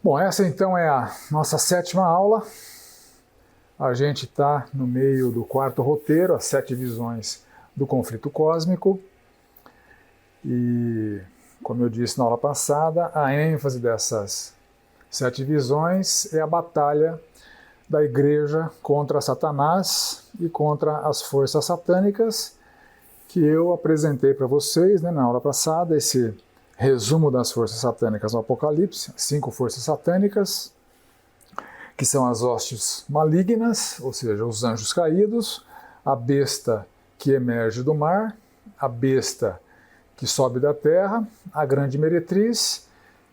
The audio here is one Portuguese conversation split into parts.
Bom, essa então é a nossa 7ª aula. A gente está no meio do 4º roteiro, as 7 visões do conflito cósmico. E, como eu disse na aula passada, a ênfase dessas 7 visões é a batalha da Igreja contra Satanás e contra as forças satânicas, que eu apresentei para vocês, na aula passada, esse resumo das forças satânicas no Apocalipse, 5 forças satânicas, que são as hostes malignas, ou seja, os anjos caídos, a besta que emerge do mar, a besta que sobe da terra, a grande meretriz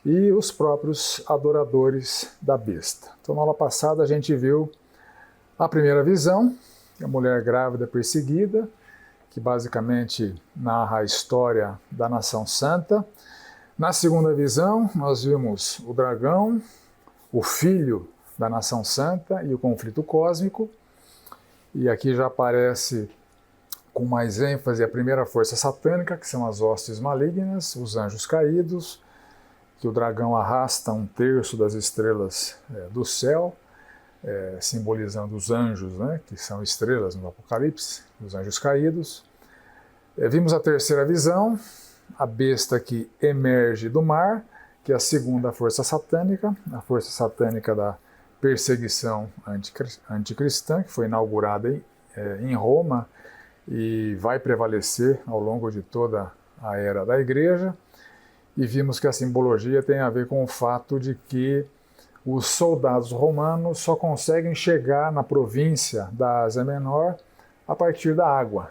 e os próprios adoradores da besta. Então, na aula passada, a gente viu a primeira visão, a mulher grávida perseguida, que basicamente narra a história da nação santa. Na segunda visão, nós vimos o dragão, o filho da nação santa e o conflito cósmico. E aqui já aparece com mais ênfase a primeira força satânica, que são as hostes malignas, os anjos caídos, que o dragão arrasta 1/3 das estrelas do céu, simbolizando os anjos, que são estrelas no Apocalipse, os anjos caídos. Vimos a terceira visão, a besta que emerge do mar, que é a segunda força satânica, a força satânica da perseguição anticristã, que foi inaugurada em Roma e vai prevalecer ao longo de toda a era da Igreja. E vimos que a simbologia tem a ver com o fato de que os soldados romanos só conseguem chegar na província da Ásia Menor a partir da água.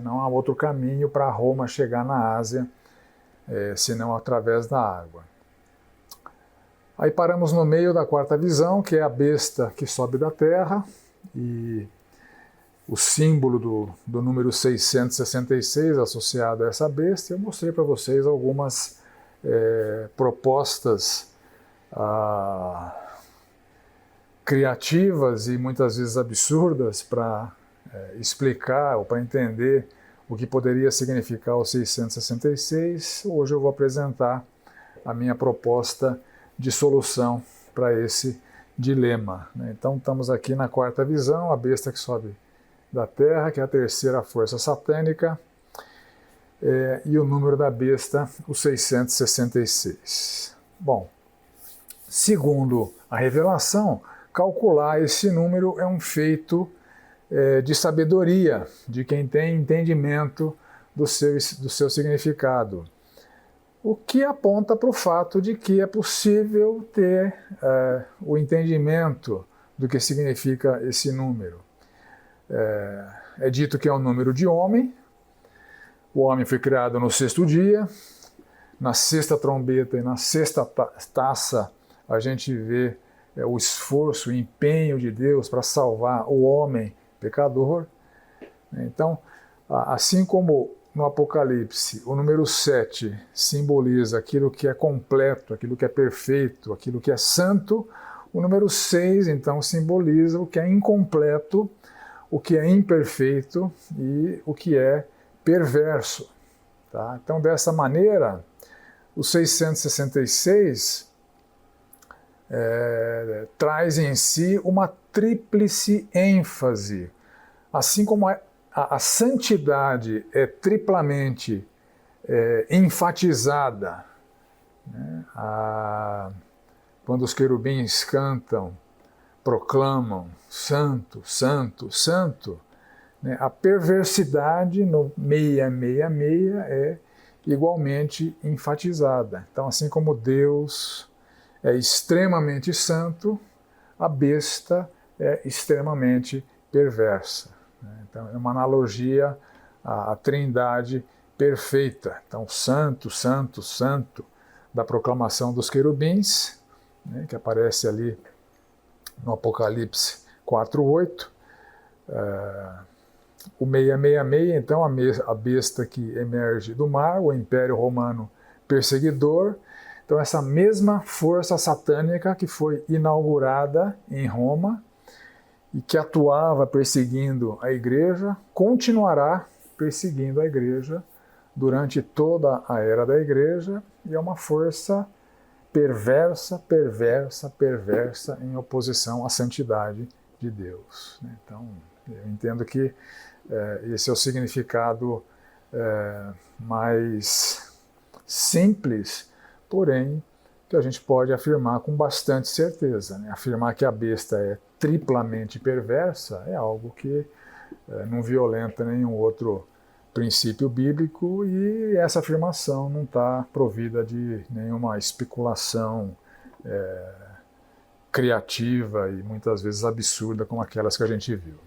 Não há outro caminho para Roma chegar na Ásia, senão através da água. Aí paramos no meio da 4ª visão, que é a besta que sobe da terra, e o símbolo do número 666 associado a essa besta. Eu mostrei para vocês algumas propostas criativas e muitas vezes absurdas para explicar ou para entender o que poderia significar o 666. Hoje eu vou apresentar a minha proposta de solução para esse dilema. Então estamos aqui na 4ª visão, a besta que sobe da terra, que é a terceira força satânica, e o número da besta, o 666. Bom, segundo a revelação, calcular esse número é um feito de sabedoria, de quem tem entendimento do seu significado. O que aponta para o fato de que é possível ter o entendimento do que significa esse número. É dito que é um número de homem. O homem foi criado no 6º dia. Na 6ª trombeta e na 6ª taça a gente vê o esforço, o empenho de Deus para salvar o homem pecador. Então, assim como no Apocalipse o número 7 simboliza aquilo que é completo, aquilo que é perfeito, aquilo que é santo, o número 6 então simboliza o que é incompleto, o que é imperfeito e o que é perverso. Tá? Então, dessa maneira, o 666 traz em si uma tríplice ênfase. Assim como a santidade é triplamente enfatizada, quando os querubins cantam, proclamam santo, santo, santo, a perversidade no 666 é igualmente enfatizada. Então, assim como Deus é extremamente santo, a besta é extremamente perversa. Então, é uma analogia à Trindade perfeita. Então, santo, santo, santo, da proclamação dos querubins, que aparece ali no Apocalipse 4:8. O 666, então, a besta que emerge do mar, o Império Romano perseguidor. Então, essa mesma força satânica que foi inaugurada em Roma e que atuava perseguindo a Igreja, continuará perseguindo a Igreja durante toda a era da Igreja, e é uma força perversa, perversa, perversa, em oposição à santidade de Deus. Então, eu entendo que esse é o significado mais simples, porém, que a gente pode afirmar com bastante certeza. Afirmar que a besta é triplamente perversa é algo que não violenta nenhum outro princípio bíblico, e essa afirmação não está provida de nenhuma especulação criativa e muitas vezes absurda como aquelas que a gente viu.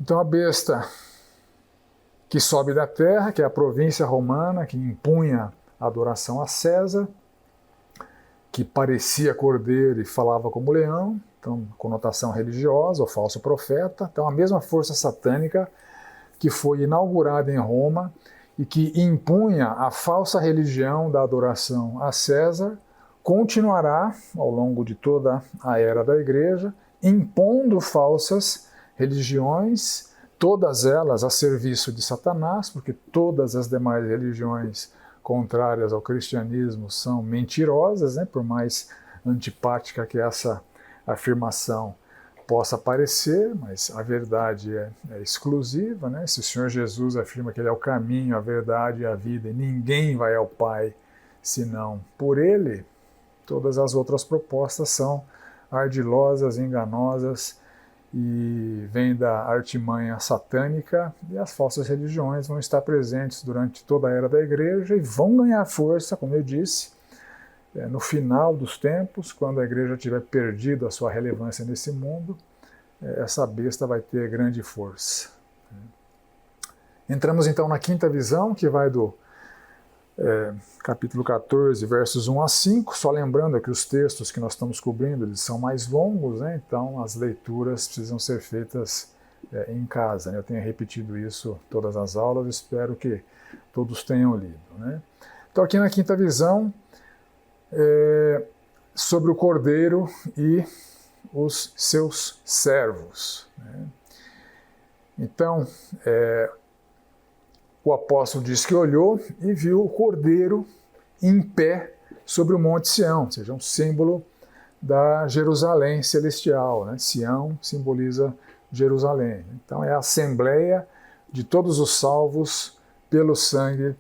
Então a besta que sobe da terra, que é a província romana, que impunha a adoração a César, que parecia cordeiro e falava como leão, então conotação religiosa, o falso profeta. Então a mesma força satânica que foi inaugurada em Roma e que impunha a falsa religião da adoração a César, continuará ao longo de toda a era da Igreja, impondo falsas religiões, todas elas a serviço de Satanás, porque todas as demais religiões contrárias ao cristianismo são mentirosas, por mais antipática que essa afirmação possa parecer, mas a verdade é exclusiva. Se o Senhor Jesus afirma que Ele é o caminho, a verdade e a vida, e ninguém vai ao Pai senão por Ele, todas as outras propostas são ardilosas, enganosas, e vêm da artimanha satânica, e as falsas religiões vão estar presentes durante toda a era da Igreja e vão ganhar força, como eu disse, no final dos tempos, quando a Igreja tiver perdido a sua relevância nesse mundo, essa besta vai ter grande força. Entramos então na quinta visão, que vai do capítulo 14, versos 1 a 5, só lembrando que os textos que nós estamos cobrindo eles são mais longos, então as leituras precisam ser feitas em casa. Eu tenho repetido isso todas as aulas, espero que todos tenham lido. Então aqui na quinta visão, sobre o Cordeiro e os seus servos. Então, o apóstolo diz que olhou e viu o Cordeiro em pé sobre o Monte Sião, ou seja, um símbolo da Jerusalém celestial. Sião simboliza Jerusalém. Então é a assembleia de todos os salvos pelo sangue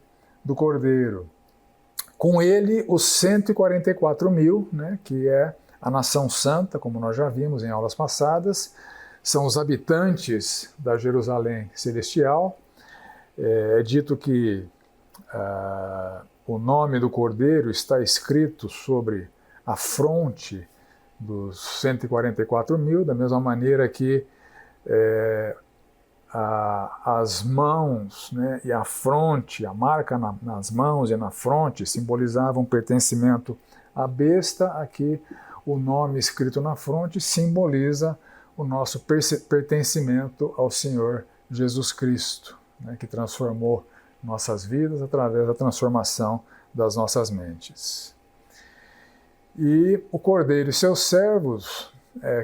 do Cordeiro. Com ele, os 144 mil, que é a nação santa, como nós já vimos em aulas passadas, são os habitantes da Jerusalém celestial. É dito que o nome do Cordeiro está escrito sobre a fronte dos 144 mil, da mesma maneira que as mãos, e a fronte, a marca nas mãos e na fronte simbolizavam pertencimento à besta. Aqui o nome escrito na fronte simboliza o nosso pertencimento ao Senhor Jesus Cristo, que transformou nossas vidas através da transformação das nossas mentes. E o Cordeiro e seus servos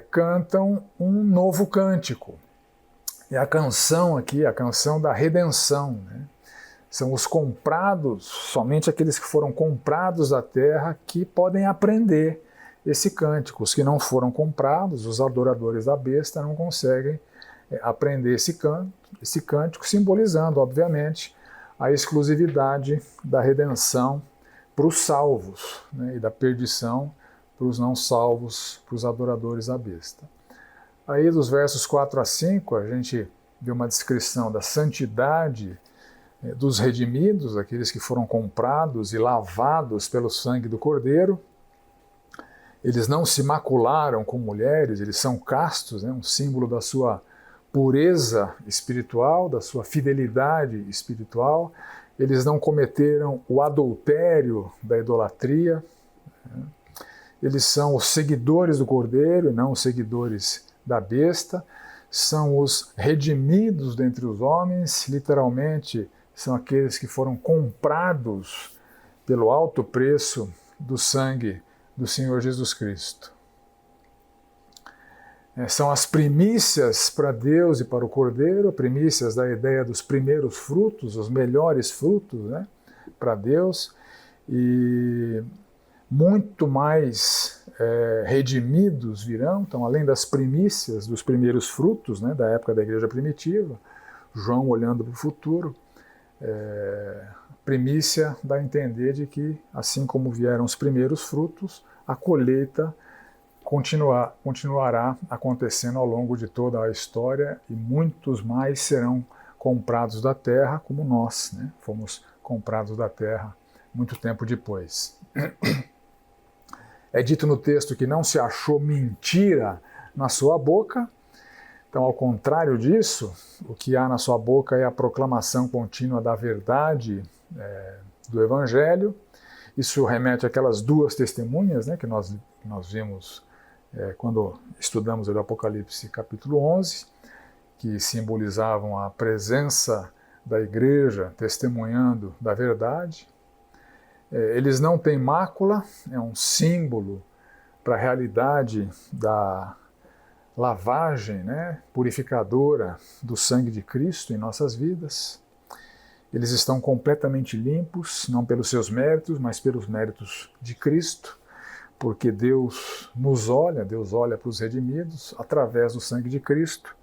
cantam um novo cântico. E a canção aqui, a canção da redenção. São os comprados, somente aqueles que foram comprados da terra, que podem aprender esse cântico. Os que não foram comprados, os adoradores da besta, não conseguem aprender esse cântico, simbolizando, obviamente, a exclusividade da redenção para os salvos, e da perdição para os não salvos, para os adoradores da besta. Aí, dos versos 4 a 5, a gente vê uma descrição da santidade dos redimidos, aqueles que foram comprados e lavados pelo sangue do Cordeiro. Eles não se macularam com mulheres, eles são castos, um símbolo da sua pureza espiritual, da sua fidelidade espiritual. Eles não cometeram o adultério da idolatria. Eles são os seguidores do Cordeiro e não os seguidores da besta. São os redimidos dentre os homens, literalmente são aqueles que foram comprados pelo alto preço do sangue do Senhor Jesus Cristo. São as primícias para Deus e para o Cordeiro, primícias da ideia dos primeiros frutos, os melhores frutos, para Deus, e muito mais redimidos virão, então além das primícias, dos primeiros frutos, né, da época da igreja primitiva, João olhando para o futuro, primícia dá a entender de que, assim como vieram os primeiros frutos, a colheita continuará acontecendo ao longo de toda a história e muitos mais serão comprados da terra, como nós, né, fomos comprados da terra muito tempo depois. É dito no texto que não se achou mentira na sua boca. Então, ao contrário disso, o que há na sua boca é a proclamação contínua da verdade do Evangelho. Isso remete àquelas duas testemunhas, né, que nós vimos quando estudamos o Apocalipse capítulo 11, que simbolizavam a presença da igreja testemunhando da verdade. Eles não têm mácula, é um símbolo para a realidade da lavagem, né, purificadora do sangue de Cristo em nossas vidas. Eles estão completamente limpos, não pelos seus méritos, mas pelos méritos de Cristo, porque Deus olha para os redimidos através do sangue de Cristo,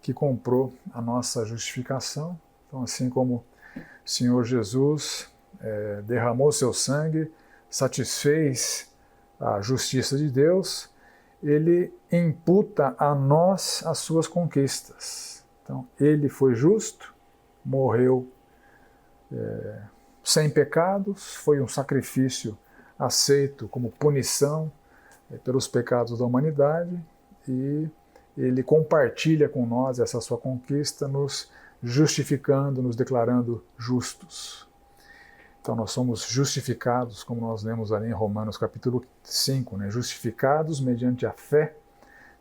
que comprou a nossa justificação. Então, assim como o Senhor Jesus derramou seu sangue, satisfez a justiça de Deus, ele imputa a nós as suas conquistas. Então, ele foi justo, morreu sem pecados, foi um sacrifício aceito como punição pelos pecados da humanidade, e ele compartilha com nós essa sua conquista, nos justificando, nos declarando justos. Então nós somos justificados, como nós lemos ali em Romanos capítulo 5, né? Justificados mediante a fé,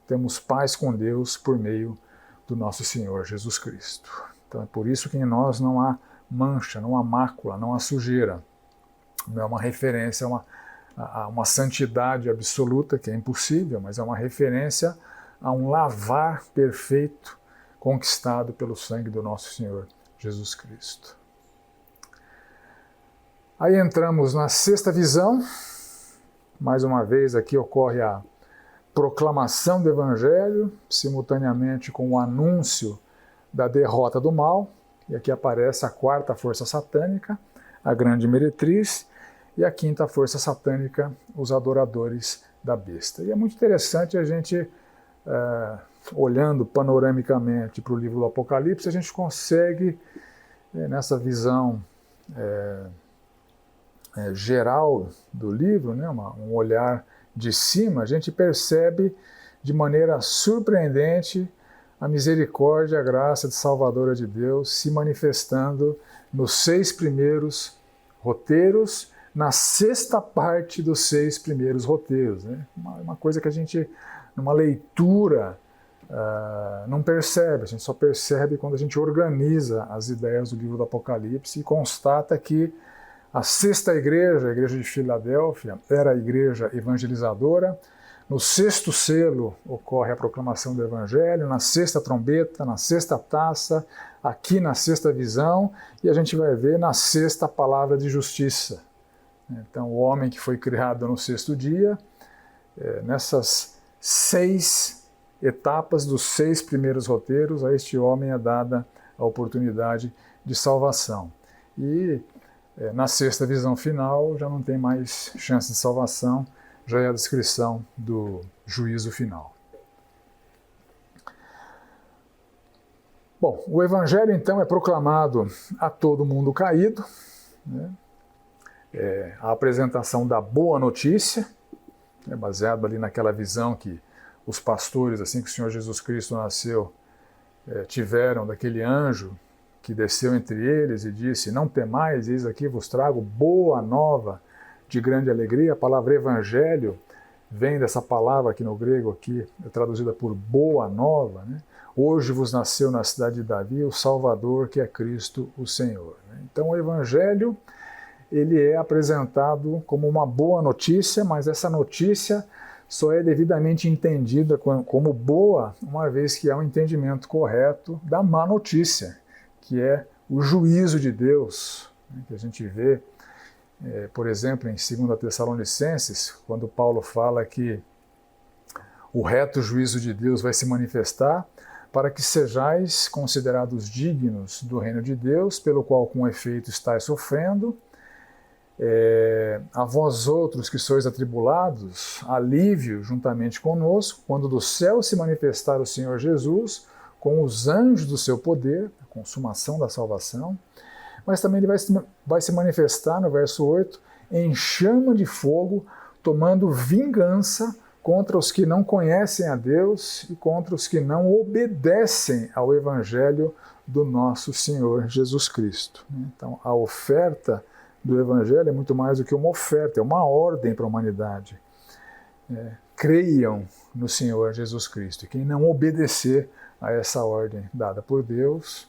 temos paz com Deus por meio do nosso Senhor Jesus Cristo. Então é por isso que em nós não há mancha, não há mácula, não há sujeira. Não é uma referência a uma santidade absoluta, que é impossível, mas é uma referência a um lavar perfeito conquistado pelo sangue do nosso Senhor Jesus Cristo. Aí entramos na sexta visão. Mais uma vez aqui ocorre a proclamação do Evangelho, simultaneamente com o anúncio da derrota do mal. E aqui aparece a quarta força satânica, a grande meretriz, e a quinta força satânica, os adoradores da besta. E é muito interessante a gente, olhando panoramicamente para o livro do Apocalipse, a gente consegue, nessa visão geral do livro, né, um olhar de cima, a gente percebe de maneira surpreendente a misericórdia, a graça salvadora de Deus se manifestando nos 6 primeiros roteiros, na sexta parte dos 6 primeiros roteiros. Né? Uma coisa que a gente, numa leitura, não percebe, a gente só percebe quando a gente organiza as ideias do livro do Apocalipse e constata que a sexta igreja, a igreja de Filadélfia, era a igreja evangelizadora. No 6º selo ocorre a proclamação do Evangelho, na 6ª trombeta, na 6ª taça, aqui na 6ª visão, e a gente vai ver na 6ª palavra de justiça. Então, o homem que foi criado no 6º dia, nessas 6 etapas dos 6 primeiros roteiros, a este homem é dada a oportunidade de salvação. E na 6ª visão final já não tem mais chance de salvação, já é a descrição do juízo final. Bom, o Evangelho então é proclamado a todo mundo caído, né? A apresentação da boa notícia, baseado ali naquela visão que os pastores, assim que o Senhor Jesus Cristo nasceu, tiveram daquele anjo que desceu entre eles e disse: não temais, eis aqui vos trago boa nova de grande alegria. A palavra evangelho vem dessa palavra aqui no grego, aqui é traduzida por boa nova, né? Hoje vos nasceu na cidade de Davi o Salvador, que é Cristo o Senhor. Então o evangelho, ele é apresentado como uma boa notícia, mas essa notícia só é devidamente entendida como boa uma vez que há um entendimento correto da má notícia, que é o juízo de Deus, que a gente vê Por exemplo, em 2 Tessalonicenses, quando Paulo fala que o reto juízo de Deus vai se manifestar para que sejais considerados dignos do reino de Deus, pelo qual com efeito estáis sofrendo, a vós outros que sois atribulados, alívio juntamente conosco, quando do céu se manifestar o Senhor Jesus, com os anjos do seu poder, a consumação da salvação, mas também ele vai se manifestar, no verso 8, em chama de fogo, tomando vingança contra os que não conhecem a Deus e contra os que não obedecem ao Evangelho do nosso Senhor Jesus Cristo. Então, a oferta do Evangelho é muito mais do que uma oferta, é uma ordem para a humanidade. Creiam no Senhor Jesus Cristo. E quem não obedecer a essa ordem dada por Deus,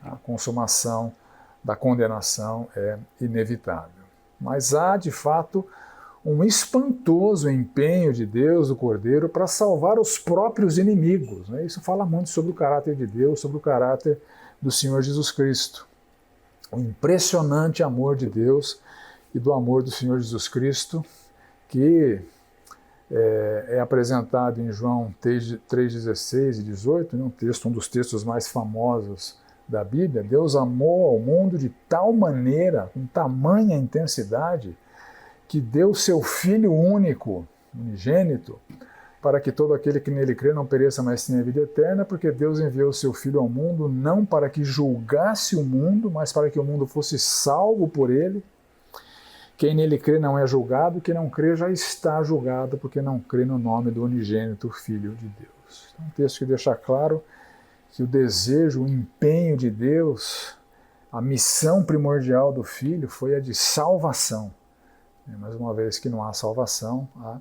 a consumação da condenação é inevitável. Mas há, de fato, um espantoso empenho de Deus, do Cordeiro, para salvar os próprios inimigos. Isso fala muito sobre o caráter de Deus, sobre o caráter do Senhor Jesus Cristo. O impressionante amor de Deus e do amor do Senhor Jesus Cristo, que é apresentado em João 3,16 e 18, um dos textos mais famosos da Bíblia. Deus amou ao mundo de tal maneira, com tamanha intensidade, que deu seu Filho único, unigênito, para que todo aquele que nele crê não pereça, mas tenha vida eterna, porque Deus enviou o seu Filho ao mundo não para que julgasse o mundo, mas para que o mundo fosse salvo por ele. Quem nele crê não é julgado, quem não crê já está julgado, porque não crê no nome do unigênito Filho de Deus. É um texto que deixa claro que o desejo, o empenho de Deus, a missão primordial do Filho foi a de salvação. Mas uma vez que não há salvação, a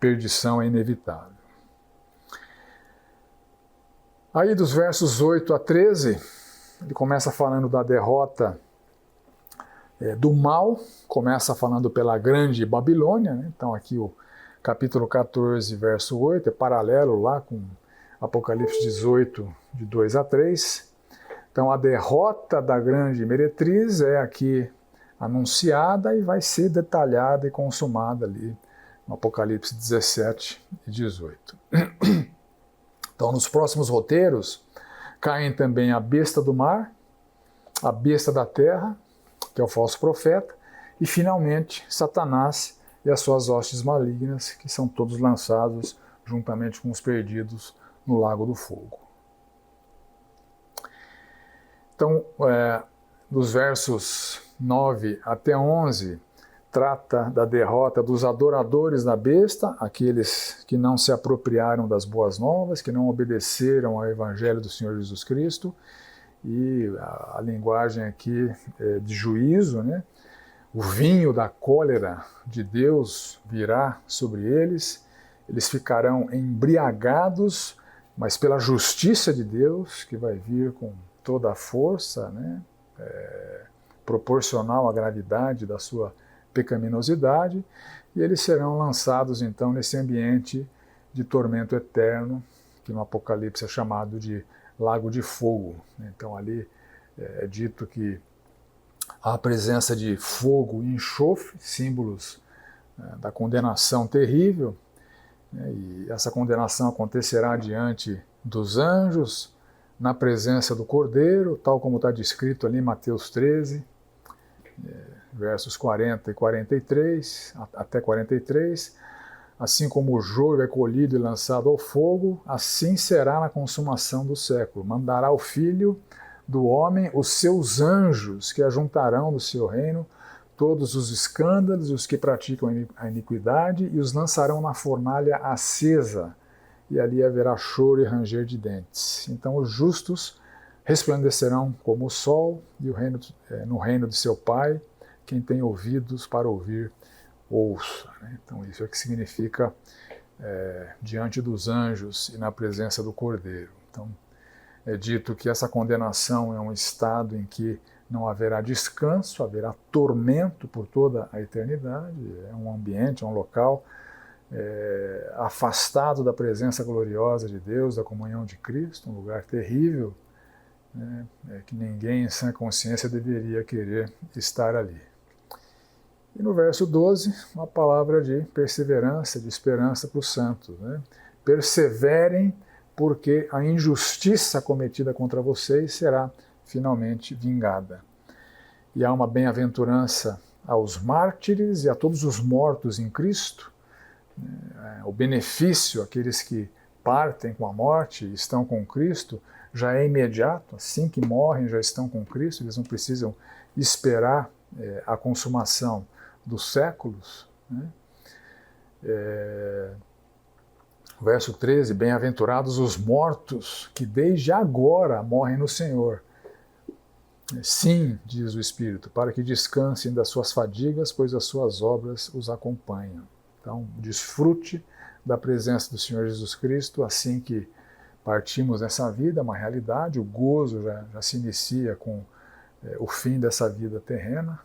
perdição é inevitável. Aí dos versos 8 a 13, ele começa falando da derrota do mal, começa falando pela grande Babilônia, Então aqui o capítulo 14, verso 8, é paralelo lá com Apocalipse 18, de 2 a 3. Então a derrota da grande meretriz é aqui anunciada e vai ser detalhada e consumada ali no Apocalipse 17 e 18. Então, nos próximos roteiros, caem também a besta do mar, a besta da terra, que é o falso profeta, e, finalmente, Satanás e as suas hostes malignas, que são todos lançados juntamente com os perdidos no lago do fogo. Então, dos versos 9 até 11, trata da derrota dos adoradores da besta, aqueles que não se apropriaram das boas novas, que não obedeceram ao Evangelho do Senhor Jesus Cristo, e a linguagem aqui é de juízo, O vinho da cólera de Deus virá sobre eles, eles ficarão embriagados, mas pela justiça de Deus, que vai vir com toda a força, proporcional à gravidade da sua pecaminosidade, e eles serão lançados então nesse ambiente de tormento eterno, que no Apocalipse é chamado de lago de fogo. Então ali é dito que há a presença de fogo e enxofre, símbolos da condenação terrível, e essa condenação acontecerá diante dos anjos, na presença do Cordeiro, tal como está descrito ali em Mateus 13, versos 40 e 43, até 43, assim como o joio é colhido e lançado ao fogo, assim será na consumação do século. Mandará o Filho do homem os seus anjos, que ajuntarão do seu reino todos os escândalos e os que praticam a iniquidade, e os lançarão na fornalha acesa, e ali haverá choro e ranger de dentes. Então os justos resplandecerão como o sol, e no reino de seu Pai. Quem tem ouvidos para ouvir, ouça. Então isso é que significa diante dos anjos e na presença do Cordeiro. Então é dito que essa condenação é um estado em que não haverá descanso, haverá tormento por toda a eternidade, é um ambiente, é um local afastado da presença gloriosa de Deus, da comunhão de Cristo, um lugar terrível, que ninguém em sã consciência deveria querer estar ali. E no verso 12, uma palavra de perseverança, de esperança para os santos. Né? Perseverem, porque a injustiça cometida contra vocês será finalmente vingada. E há uma bem-aventurança aos mártires e a todos os mortos em Cristo. O benefício, aqueles que partem com a morte e estão com Cristo, já é imediato. Assim que morrem, já estão com Cristo, eles não precisam esperar a consumação dos séculos. Né? Verso 13, bem-aventurados os mortos, que desde agora morrem no Senhor. Sim, diz o Espírito, para que descansem das suas fadigas, pois as suas obras os acompanham. Então, desfrute da presença do Senhor Jesus Cristo, assim que partimos dessa vida, uma realidade, o gozo já se inicia com o fim dessa vida terrena.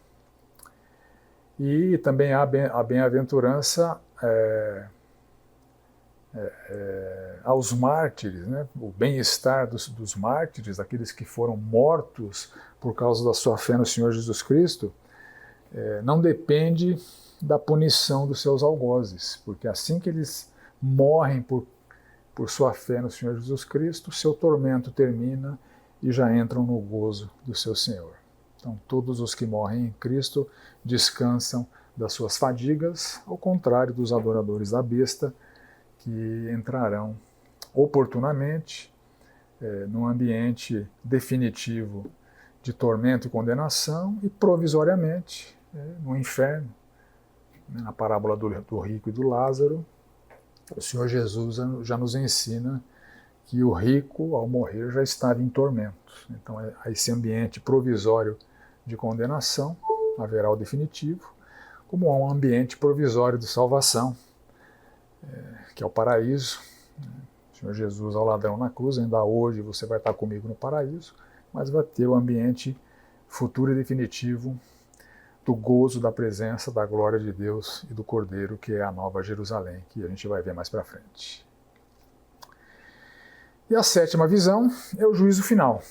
E também há a bem-aventurança aos mártires, né? O bem-estar dos mártires, daqueles que foram mortos por causa da sua fé no Senhor Jesus Cristo, não depende da punição dos seus algozes, porque assim que eles morrem por sua fé no Senhor Jesus Cristo, seu tormento termina e já entram no gozo do seu Senhor. Então, todos os que morrem em Cristo descansam das suas fadigas, ao contrário dos adoradores da besta, que entrarão oportunamente num ambiente definitivo de tormento e condenação e provisoriamente no inferno. Na parábola do rico e do Lázaro, o Senhor Jesus já nos ensina que o rico, ao morrer, já estava em tormentos. Então, esse ambiente provisório de condenação haverá o definitivo, como há um ambiente provisório de salvação, que é o paraíso. O Senhor Jesus, ao ladrão na cruz, ainda hoje você vai estar comigo no paraíso, mas vai ter o ambiente futuro e definitivo do gozo da presença, da glória de Deus e do Cordeiro, que é a Nova Jerusalém, que a gente vai ver mais para frente. E a sétima visão é o juízo final,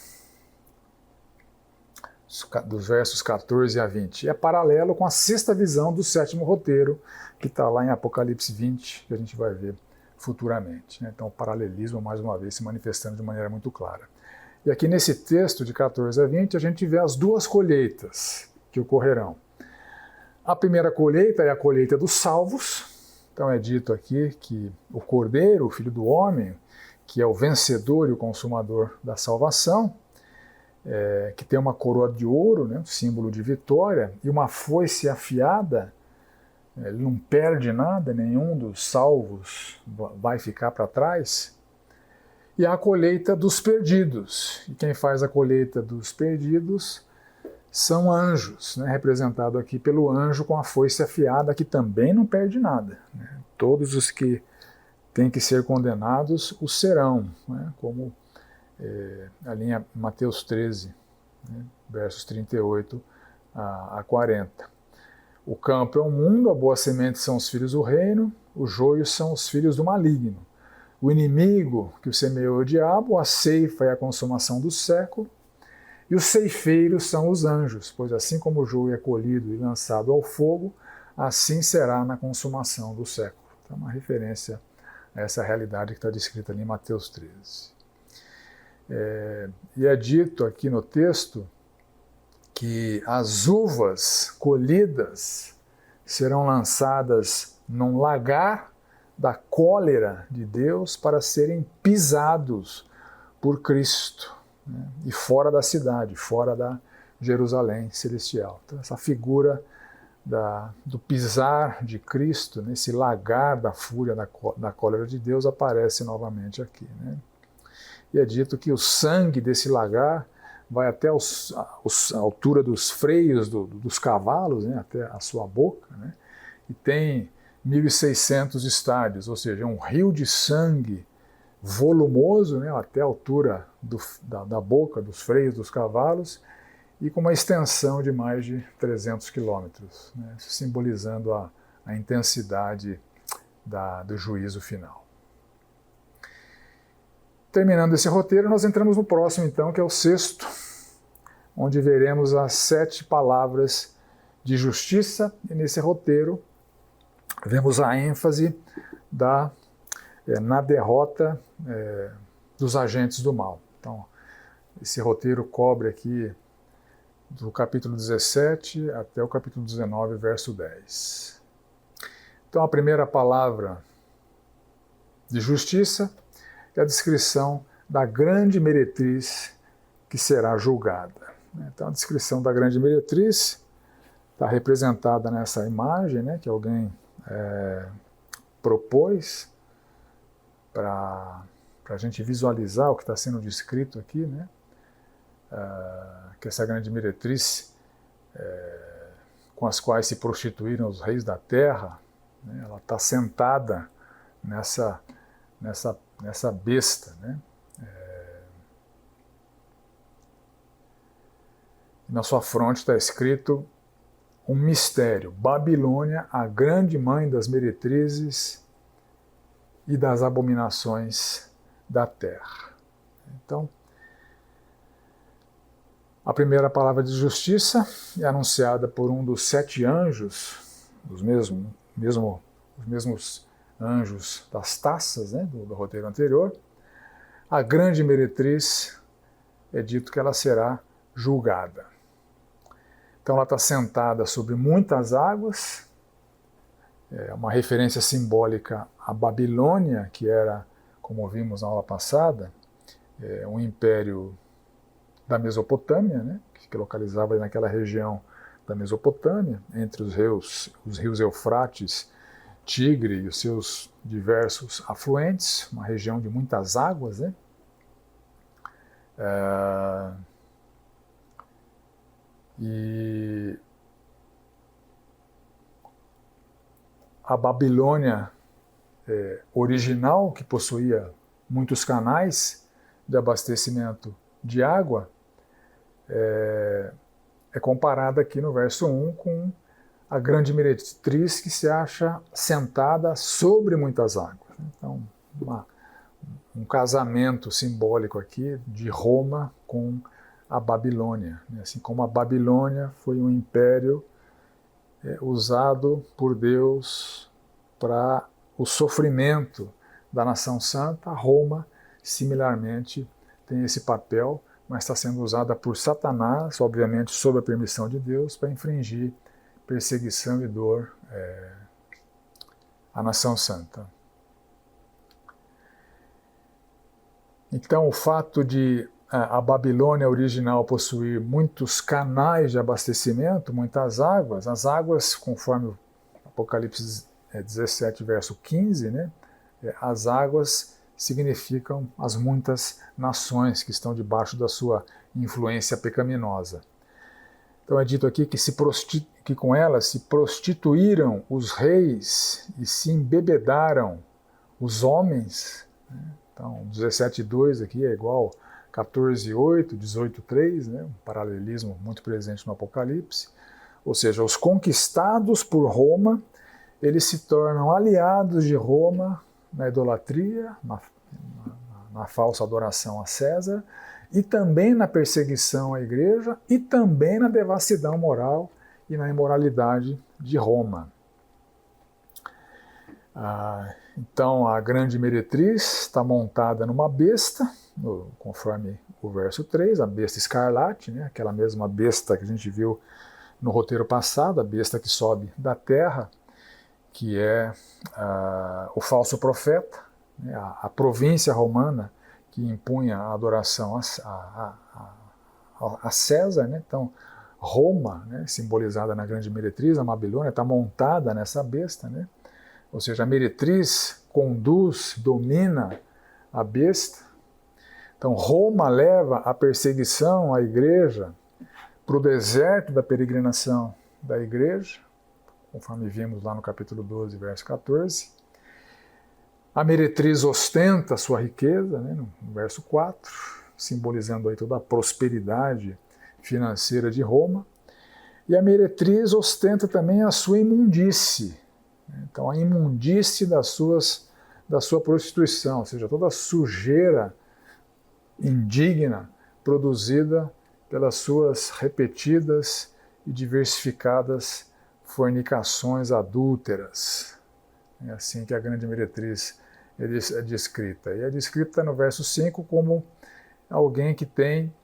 dos versos 14 a 20. É paralelo com a sexta visão do sétimo roteiro, que está lá em Apocalipse 20, que a gente vai ver futuramente. Então, o paralelismo, mais uma vez, se manifestando de maneira muito clara. E aqui nesse texto, de 14 a 20, a gente vê as duas colheitas que ocorrerão. A primeira colheita é a colheita dos salvos. Então é dito aqui que o Cordeiro, o Filho do Homem, que é o vencedor e o consumador da salvação, que tem uma coroa de ouro, né, símbolo de vitória, e uma foice afiada, ele não perde nada, nenhum dos salvos vai ficar para trás. E a colheita dos perdidos. E quem faz a colheita dos perdidos são anjos, né, representado aqui pelo anjo com a foice afiada, que também não perde nada. Né? Todos os que têm que ser condenados o serão, né, como ali em Mateus 13, né, versos 38 a 40. O campo é o mundo, a boa semente são os filhos do reino, os joios são os filhos do maligno. O inimigo que o semeou é o diabo, a ceifa é a consumação do século, e os ceifeiros são os anjos, pois assim como o joio é colhido e lançado ao fogo, assim será na consumação do século. Então, uma referência a essa realidade que está descrita ali em Mateus 13. E é dito aqui no texto que as uvas colhidas serão lançadas num lagar da cólera de Deus para serem pisados por Cristo, né? E fora da cidade, fora da Jerusalém celestial. Então, essa figura do pisar de Cristo, nesse lagar da fúria, da cólera de Deus, aparece novamente aqui, né? E é dito que o sangue desse lagar vai até a altura dos freios dos cavalos, né, até a sua boca, né, e tem 1.600 estádios, ou seja, um rio de sangue volumoso, né, até a altura da boca, dos freios dos cavalos, e com uma extensão de mais de 300 quilômetros, né, simbolizando a intensidade do juízo final. Terminando esse roteiro, nós entramos no próximo, então, que é o sexto, onde veremos as 7 palavras de justiça, e nesse roteiro vemos a ênfase na derrota dos agentes do mal. Então, esse roteiro cobre aqui do capítulo 17 até o capítulo 19, verso 10. Então, a primeira palavra de justiça é a descrição da grande meretriz que será julgada. Então, a descrição da grande meretriz está representada nessa imagem, né, que alguém propôs para a gente visualizar o que está sendo descrito aqui, né, que essa grande meretriz, com as quais se prostituíram os reis da terra, né, ela está sentada nessa besta, né? Na sua fronte está escrito um mistério: Babilônia, a grande mãe das meretrizes e das abominações da terra. Então, a primeira palavra de justiça é anunciada por um dos 7 anjos, os mesmos anjos das taças, né, do roteiro anterior. A grande meretriz é dito que ela será julgada. Então ela está sentada sobre muitas águas, uma referência simbólica à Babilônia, que era, como vimos na aula passada, um império da Mesopotâmia, né, que localizava naquela região da Mesopotâmia, entre os rios Eufrates, Tigre e os seus diversos afluentes, uma região de muitas águas, né? E a Babilônia original, que possuía muitos canais de abastecimento de água, é comparada aqui no verso 1 com a grande meretriz que se acha sentada sobre muitas águas. Então, um casamento simbólico aqui de Roma com a Babilônia. Assim como a Babilônia foi um império usado por Deus para o sofrimento da nação santa, Roma, similarmente, tem esse papel, mas está sendo usada por Satanás, obviamente sob a permissão de Deus, para infringir perseguição e dor à nação santa. Então, o fato de a Babilônia original possuir muitos canais de abastecimento, muitas águas, as águas, conforme o Apocalipse 17, verso 15, né, as águas significam as muitas nações que estão debaixo da sua influência pecaminosa. Então é dito aqui que com elas se prostituíram os reis e se embebedaram os homens. Então 17,2 aqui é igual 14,8, 18,3, né? Um paralelismo muito presente no Apocalipse. Ou seja, os conquistados por Roma, eles se tornam aliados de Roma na idolatria, na falsa adoração a César, e também na perseguição à igreja, e também na devassidão moral e na imoralidade de Roma. Então a grande meretriz está montada numa besta, conforme o verso 3, a besta escarlate, né? Aquela mesma besta que a gente viu no roteiro passado, a besta que sobe da terra, que é o falso profeta, né? A província romana que impunha a adoração a César, né? Então Roma, né, simbolizada na grande meretriz, a Babilônia, está montada nessa besta, né? Ou seja, a meretriz conduz, domina a besta. Então Roma leva a perseguição à igreja para o deserto da peregrinação da igreja, conforme vimos lá no capítulo 12, verso 14. A meretriz ostenta a sua riqueza, né, no verso 4, simbolizando aí toda a prosperidade financeira de Roma. E a meretriz ostenta também a sua imundície. Então, a imundície da sua prostituição, ou seja, toda a sujeira indigna produzida pelas suas repetidas e diversificadas fornicações adúlteras. É assim que a grande meretriz é descrita. E é descrita no verso 5 como alguém que tem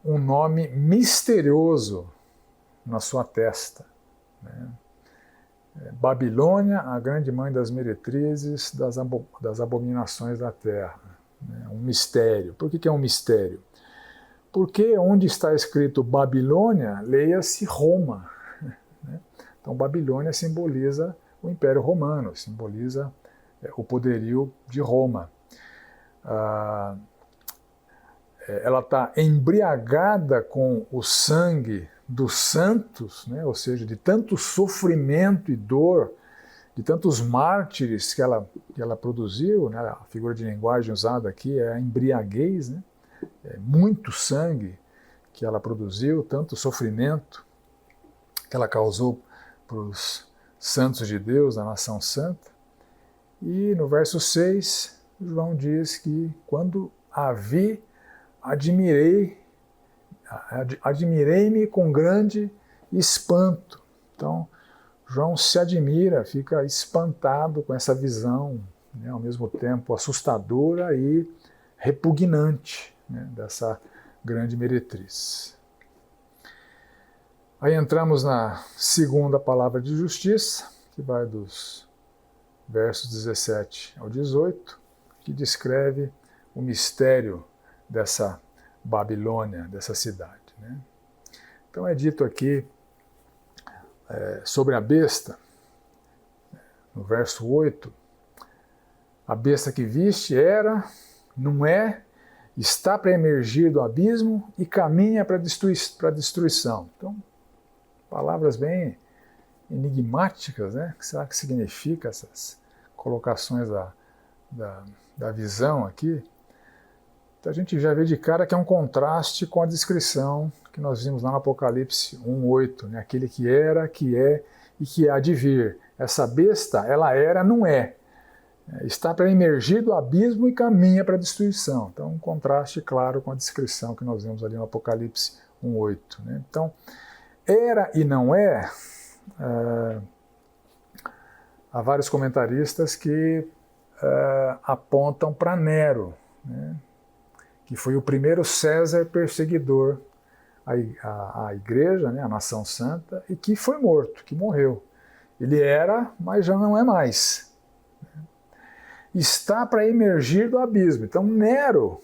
um nome misterioso na sua testa, né? Babilônia, a grande mãe das meretrizes, das abominações da terra. Né? Um mistério. Por que é um mistério? Porque onde está escrito Babilônia, leia-se Roma. Né? Então Babilônia simboliza o Império Romano, simboliza o poderio de Roma. Ela está embriagada com o sangue dos santos, né? Ou seja, de tanto sofrimento e dor, de tantos mártires que ela produziu, né? A figura de linguagem usada aqui é a embriaguez, né? É muito sangue que ela produziu, tanto sofrimento que ela causou para os santos de Deus, da nação santa. E no verso 6, João diz que quando a vi, admirei-me com grande espanto. Então, João se admira, fica espantado com essa visão, né, ao mesmo tempo assustadora e repugnante, né, dessa grande meretriz. Aí entramos na segunda palavra de justiça, que vai dos versos 17 ao 18, que descreve o mistério dessa Babilônia, dessa cidade. Né? Então é dito aqui sobre a besta, no verso 8, a besta que viste era, não é, está para emergir do abismo e caminha para a destruição. Então, palavras bem enigmáticas, né? O que será que significa essas colocações da visão aqui? Então a gente já vê de cara que é um contraste com a descrição que nós vimos lá no Apocalipse 1:8, né? Aquele que era, que é e que há de vir. Essa besta, ela era, não é. Está para emergir do abismo e caminha para a destruição. Então um contraste claro com a descrição que nós vimos ali no Apocalipse 1:8. Né? Então, era e não é, há vários comentaristas que apontam para Nero, né? Que foi o primeiro César perseguidor à igreja, né, à nação santa, e que foi morto, que morreu. Ele era, mas já não é mais. Está para emergir do abismo. Então Nero,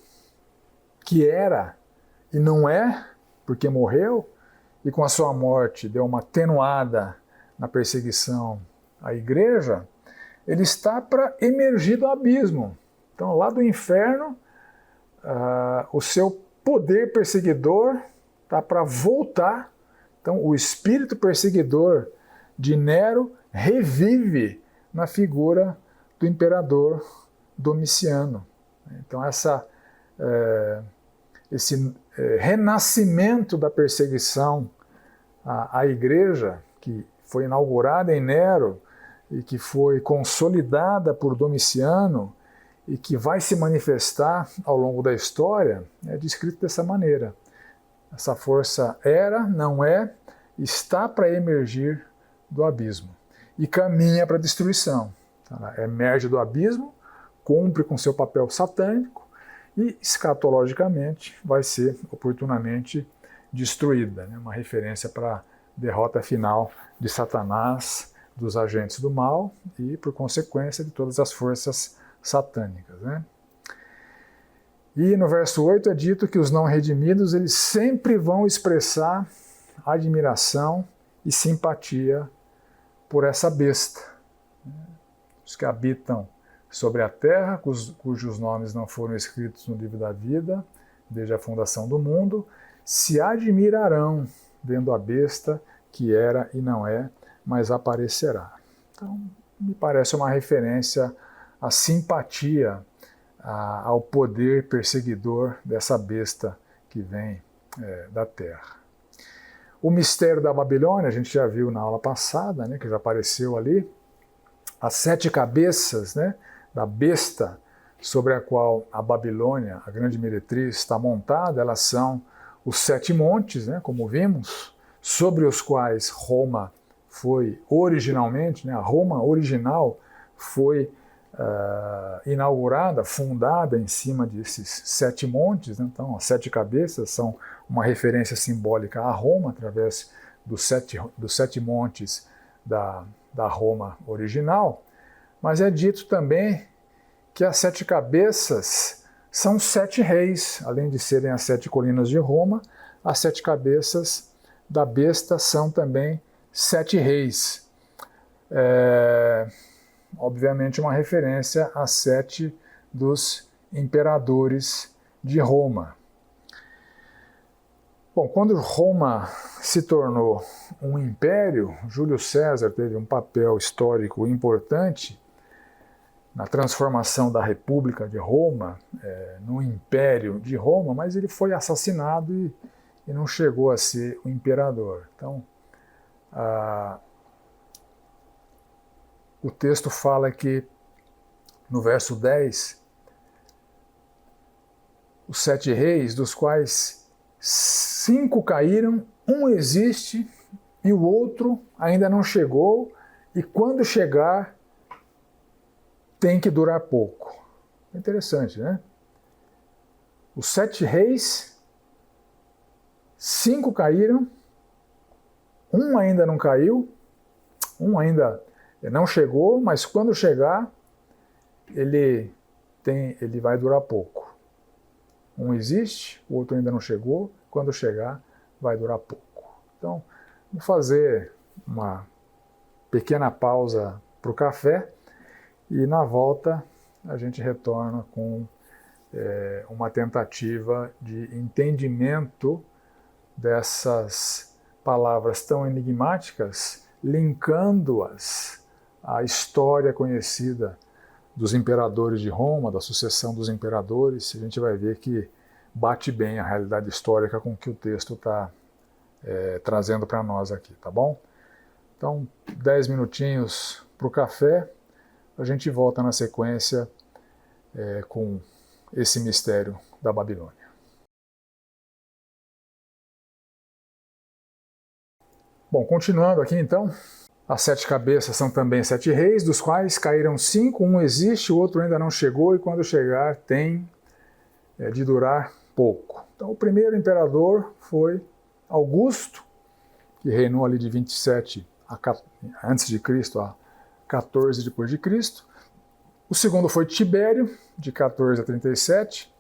que era e não é, porque morreu, e com a sua morte deu uma atenuada na perseguição à igreja, ele está para emergir do abismo. Então lá do inferno, o seu poder perseguidor está para voltar. Então o espírito perseguidor de Nero revive na figura do imperador Domiciano. Então esse renascimento da perseguição à igreja, que foi inaugurada em Nero e que foi consolidada por Domiciano, e que vai se manifestar ao longo da história, é descrito dessa maneira. Essa força era, não é, está para emergir do abismo e caminha para a destruição. Ela emerge do abismo, cumpre com seu papel satânico e, escatologicamente, vai ser oportunamente destruída. Né? Uma referência para a derrota final de Satanás, dos agentes do mal e, por consequência, de todas as forças satânicas. Né? E no verso 8 é dito que os não redimidos eles sempre vão expressar admiração e simpatia por essa besta. Os que habitam sobre a terra, cujos nomes não foram escritos no livro da vida, desde a fundação do mundo, se admirarão vendo a besta que era e não é, mas aparecerá. Então, me parece uma referência à simpatia, ao poder perseguidor dessa besta que vem da terra. O mistério da Babilônia, a gente já viu na aula passada, né, que já apareceu ali, as 7 cabeças, né, da besta sobre a qual a Babilônia, a grande meretriz, está montada, elas são os 7 montes, né, como vimos, sobre os quais Roma foi originalmente, né, a Roma original foi inaugurada, fundada em cima desses 7 montes, né? Então as 7 cabeças são uma referência simbólica a Roma, através dos sete montes da Roma original, mas é dito também que as 7 cabeças são 7 reis, além de serem as 7 colinas de Roma, as 7 cabeças da besta são também 7 reis. Obviamente uma referência a 7 dos imperadores de Roma. Bom, quando Roma se tornou um império, Júlio César teve um papel histórico importante na transformação da República de Roma no Império de Roma, mas ele foi assassinado e não chegou a ser o imperador. Então, o texto fala que, no verso 10, os 7 reis, dos quais 5 caíram, um existe e o outro ainda não chegou, e quando chegar, tem que durar pouco. Interessante, né? Os 7 reis, 5 caíram, um ainda não caiu, um ainda não chegou, mas quando chegar, ele vai durar pouco. Um existe, o outro ainda não chegou, quando chegar, vai durar pouco. Então, vamos fazer uma pequena pausa para o café e na volta a gente retorna com uma tentativa de entendimento dessas palavras tão enigmáticas, linkando-as à história conhecida dos imperadores de Roma, da sucessão dos imperadores. A gente vai ver que bate bem a realidade histórica com que o texto está trazendo para nós aqui, tá bom? Então, 10 minutinhos para o café, a gente volta na sequência com esse mistério da Babilônia. Bom, continuando aqui então, as 7 cabeças são também 7 reis, dos quais caíram 5, um existe, o outro ainda não chegou, e quando chegar tem de durar pouco. Então o primeiro imperador foi Augusto, que reinou ali de 27 antes de Cristo a 14 depois de Cristo. O segundo foi Tibério, de 14 a 37.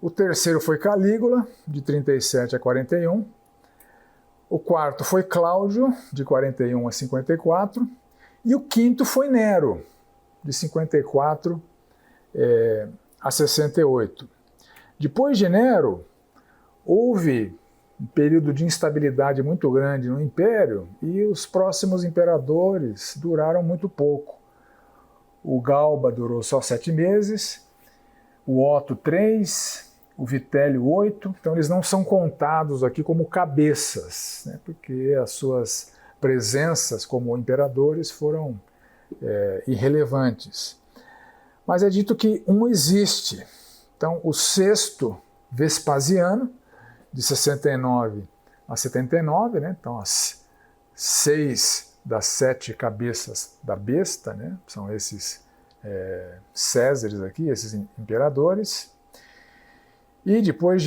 O terceiro foi Calígula, de 37 a 41. O quarto foi Cláudio, de 41 a 54, e o quinto foi Nero, de 54 a 68. Depois de Nero, houve um período de instabilidade muito grande no Império e os próximos imperadores duraram muito pouco. O Galba durou só 7 meses, o Otto 3, o Vitélio 8, então eles não são contados aqui como cabeças, né, porque as suas presenças como imperadores foram irrelevantes. Mas é dito que um existe. Então o sexto Vespasiano, de 69 a 79, né, então as 6 das 7 cabeças da besta, né, são esses Césares aqui, esses imperadores. E depois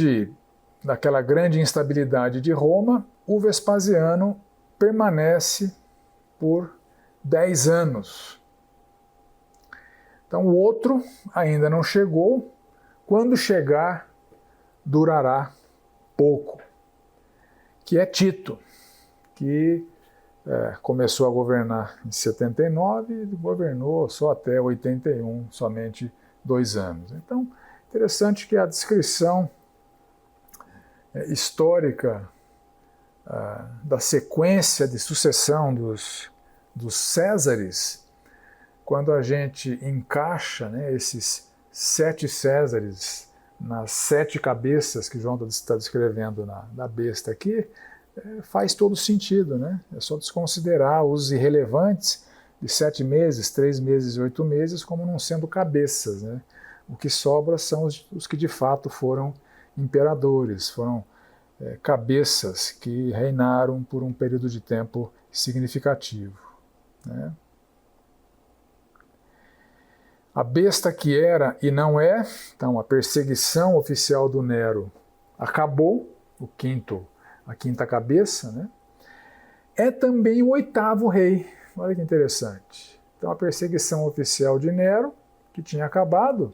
daquela grande instabilidade de Roma, o Vespasiano permanece por 10 anos. Então o outro ainda não chegou, quando chegar durará pouco, que é Tito, que começou a governar em 79 e governou só até 81, somente 2 anos. Então, interessante que a descrição histórica da sequência de sucessão dos Césares, quando a gente encaixa, né, esses 7 Césares nas 7 cabeças que João está descrevendo na besta aqui, faz todo sentido, né? É só desconsiderar os irrelevantes de 7 meses, 3 meses e 8 meses como não sendo cabeças, né? O que sobra são os que de fato foram imperadores, foram cabeças que reinaram por um período de tempo significativo, né? A besta que era e não é, então a perseguição oficial do Nero acabou, a quinta cabeça, né? É também o oitavo rei. Olha que interessante. Então a perseguição oficial de Nero, que tinha acabado,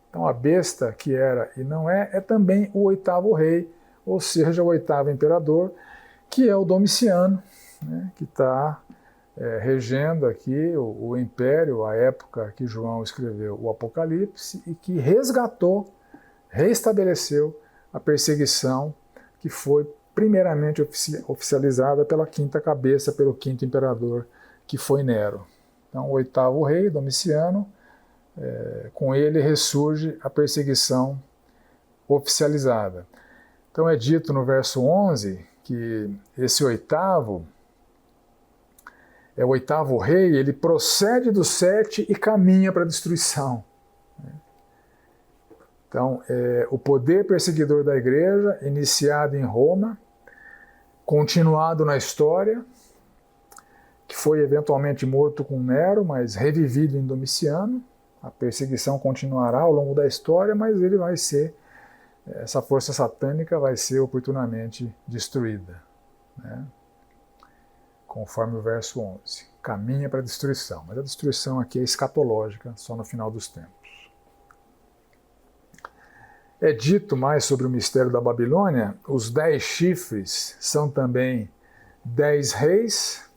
então a besta que era e não é também o oitavo rei, ou seja, o oitavo imperador, que é o Domiciano, né? Que está regendo aqui o império, a época que João escreveu o Apocalipse, e que restabeleceu a perseguição que foi primeiramente oficializada pela quinta cabeça, pelo quinto imperador, que foi Nero. Então, o oitavo rei, Domiciano, com ele ressurge a perseguição oficializada. Então é dito no verso 11 que esse oitavo é o oitavo rei, ele procede do 7 e caminha para a destruição. Então, o poder perseguidor da igreja, iniciado em Roma, continuado na história, que foi eventualmente morto com Nero, mas revivido em Domiciano. A perseguição continuará ao longo da história, mas ele vai ser, essa força satânica vai ser oportunamente destruída, né? Conforme o verso 11. Caminha para a destruição, mas a destruição aqui é escatológica, só no final dos tempos. É dito mais sobre o mistério da Babilônia, os 10 chifres são também 10 reis,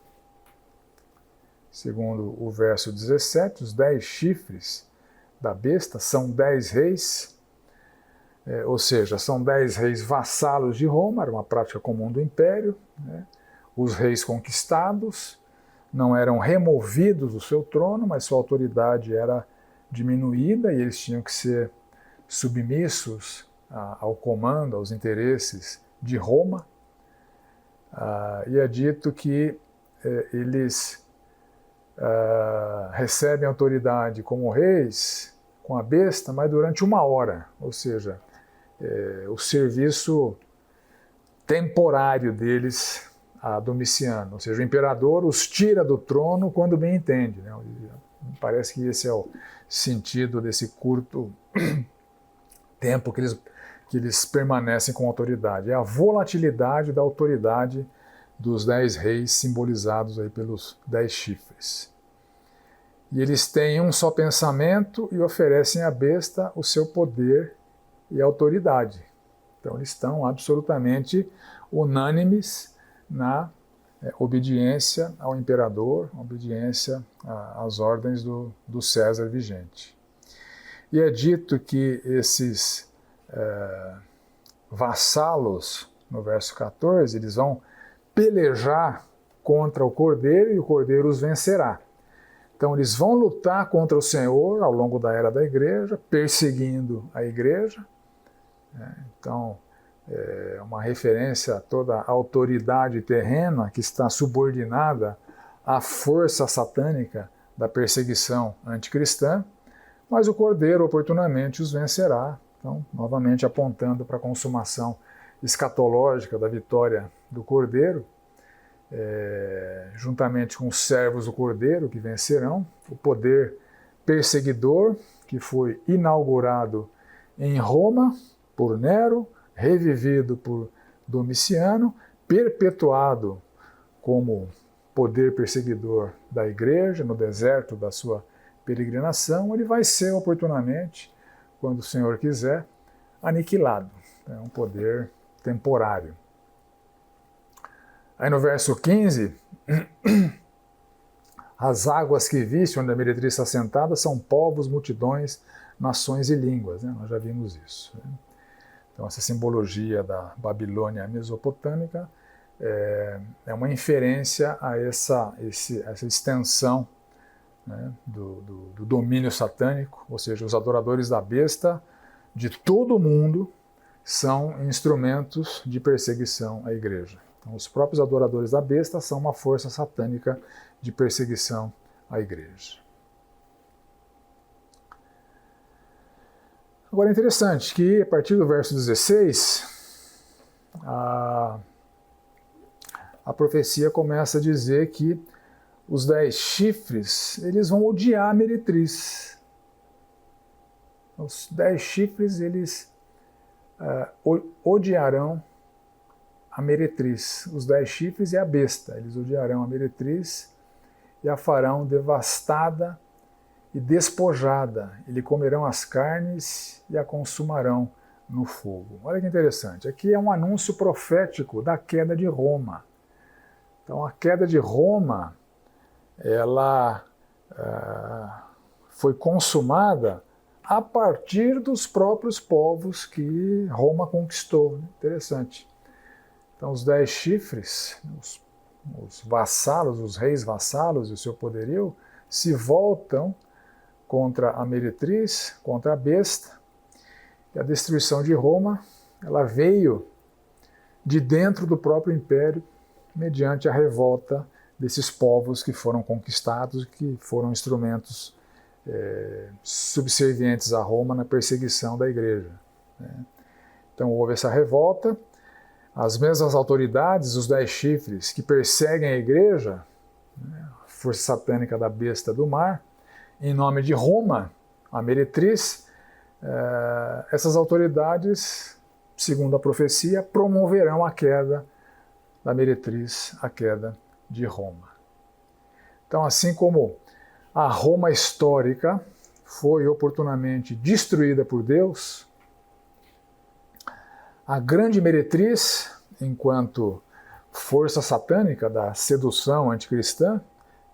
segundo o verso 17, os 10 chifres da besta são 10 reis, ou seja, são 10 reis vassalos de Roma, era uma prática comum do império, né? Os reis conquistados não eram removidos do seu trono, mas sua autoridade era diminuída e eles tinham que ser submissos ao comando, aos interesses de Roma. E é dito que eles recebem autoridade como reis com a besta, mas durante 1 hora, ou seja, o serviço temporário deles a Domiciano, ou seja, o imperador os tira do trono quando bem entende, né? Parece que esse é o sentido desse curto tempo que eles permanecem com autoridade. É a volatilidade da autoridade dos 10 reis simbolizados aí pelos 10 chifres. E eles têm um só pensamento e oferecem à besta o seu poder e autoridade. Então eles estão absolutamente unânimes na obediência ao imperador, obediência às ordens do César vigente. E é dito que esses vassalos, no verso 14, eles vão pelejar contra o Cordeiro e o Cordeiro os vencerá. Então eles vão lutar contra o Senhor ao longo da era da igreja, perseguindo a igreja. Então, é uma referência a toda a autoridade terrena que está subordinada à força satânica da perseguição anticristã, mas o Cordeiro oportunamente os vencerá. Então, novamente apontando para a consumação escatológica da vitória do Cordeiro, juntamente com os servos do Cordeiro que vencerão, o poder perseguidor que foi inaugurado em Roma por Nero, revivido por Domiciano, perpetuado como poder perseguidor da igreja no deserto da sua peregrinação, ele vai ser oportunamente, quando o Senhor quiser, aniquilado. É um poder temporário. Aí no verso 15, as águas que viste onde a meretriz está sentada são povos, multidões, nações e línguas. Né? Nós já vimos isso. Né? Então, essa simbologia da Babilônia mesopotâmica é uma inferência a essa extensão, né, do domínio satânico, ou seja, os adoradores da besta de todo o mundo são instrumentos de perseguição à igreja. Então, os próprios adoradores da besta são uma força satânica de perseguição à igreja. Agora é interessante que, a partir do verso 16, a profecia começa a dizer que os 10 chifres, eles vão odiar a meretriz. Os 10 chifres, eles odiarão a meretriz. Os 10 chifres e a besta, eles odiarão a meretriz e a farão devastada e despojada. E lhe comerão as carnes e a consumarão no fogo. Olha que interessante. Aqui é um anúncio profético da queda de Roma. Então, a queda de Roma, ela foi consumada a partir dos próprios povos que Roma conquistou. Interessante. Então, os 10 chifres, os vassalos, os reis vassalos e o seu poderio, se voltam contra a meretriz, contra a besta. E a destruição de Roma, ela veio de dentro do próprio império, mediante a revolta desses povos que foram conquistados, que foram instrumentos subservientes a Roma na perseguição da igreja. Então houve essa revolta, as mesmas autoridades, os 10 chifres, que perseguem a igreja, a força satânica da besta do mar, em nome de Roma, a meretriz, essas autoridades, segundo a profecia, promoverão a queda da meretriz, a queda de Roma. Então, assim como a Roma histórica foi oportunamente destruída por Deus, a grande meretriz, enquanto força satânica da sedução anticristã,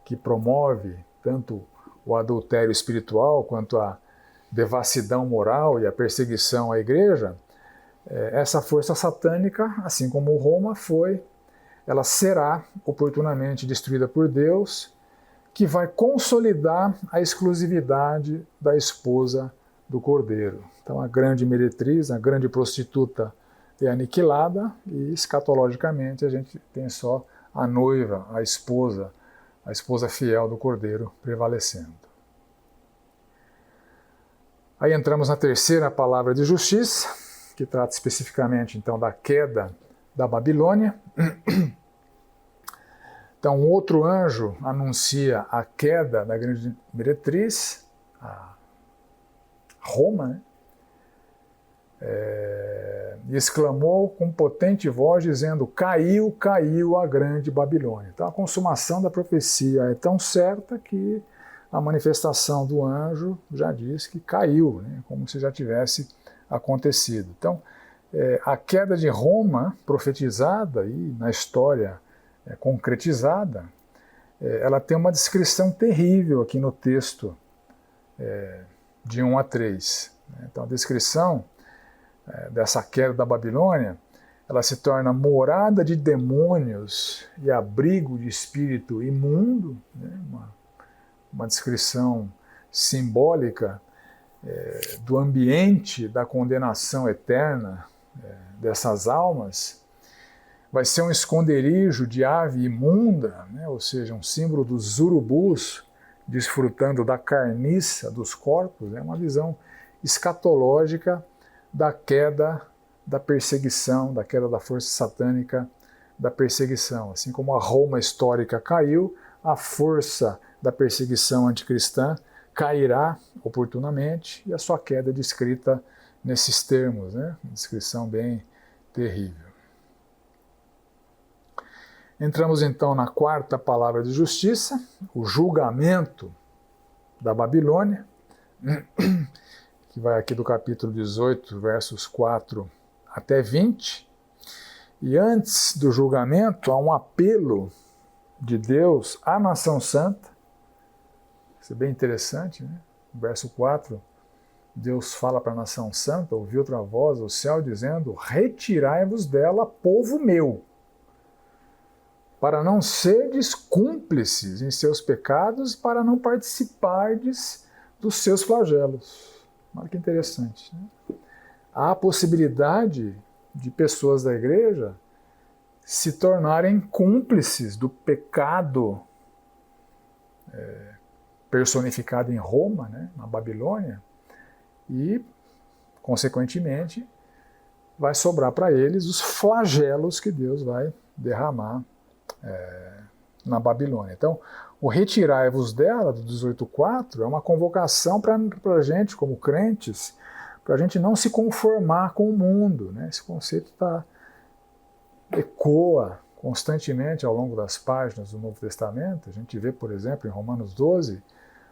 que promove tanto o adultério espiritual quanto a devassidão moral e a perseguição à igreja, essa força satânica, assim como Roma foi, ela será oportunamente destruída por Deus, que vai consolidar a exclusividade da esposa do Cordeiro. Então a grande meretriz, a grande prostituta é aniquilada e escatologicamente a gente tem só a noiva, a esposa fiel do Cordeiro prevalecendo. Aí entramos na terceira palavra de justiça, que trata especificamente então da queda da Babilônia. Então, um outro anjo anuncia a queda da grande meretriz, a Roma, né? E exclamou com potente voz, dizendo: caiu, caiu a grande Babilônia. Então, a consumação da profecia é tão certa que a manifestação do anjo já diz que caiu, né? Como se já tivesse acontecido. Então, a queda de Roma, profetizada e na história concretizada, ela tem uma descrição terrível aqui no texto de 1 a 3. Então, a descrição dessa queda da Babilônia, ela se torna morada de demônios e abrigo de espírito imundo, né? Uma descrição simbólica do ambiente da condenação eterna dessas almas. Vai ser um esconderijo de ave imunda, né? Ou seja, um símbolo dos urubus desfrutando da carniça dos corpos. É uma visão escatológica da queda da perseguição, da queda da força satânica da perseguição. Assim como a Roma histórica caiu, a força da perseguição anticristã cairá oportunamente e a sua queda é descrita nesses termos, né? Uma descrição bem terrível. Entramos então na quarta palavra de justiça, o julgamento da Babilônia, que vai aqui do capítulo 18, versos 4 até 20. E antes do julgamento, há um apelo de Deus à nação santa. Isso é bem interessante, né? Verso 4, Deus fala para a nação santa: ouvi outra voz do céu dizendo: retirai-vos dela, povo meu, para não serdes cúmplices em seus pecados, para não participardes dos seus flagelos. Olha que interessante, né? Há a possibilidade de pessoas da igreja se tornarem cúmplices do pecado personificado em Roma, né, na Babilônia, e, consequentemente, vai sobrar para eles os flagelos que Deus vai derramar na Babilônia. Então, o retirai-vos dela, do 18:4, é uma convocação para a gente, como crentes, para a gente não se conformar com o mundo. Né? Esse conceito ecoa constantemente ao longo das páginas do Novo Testamento. A gente vê, por exemplo, em Romanos 12,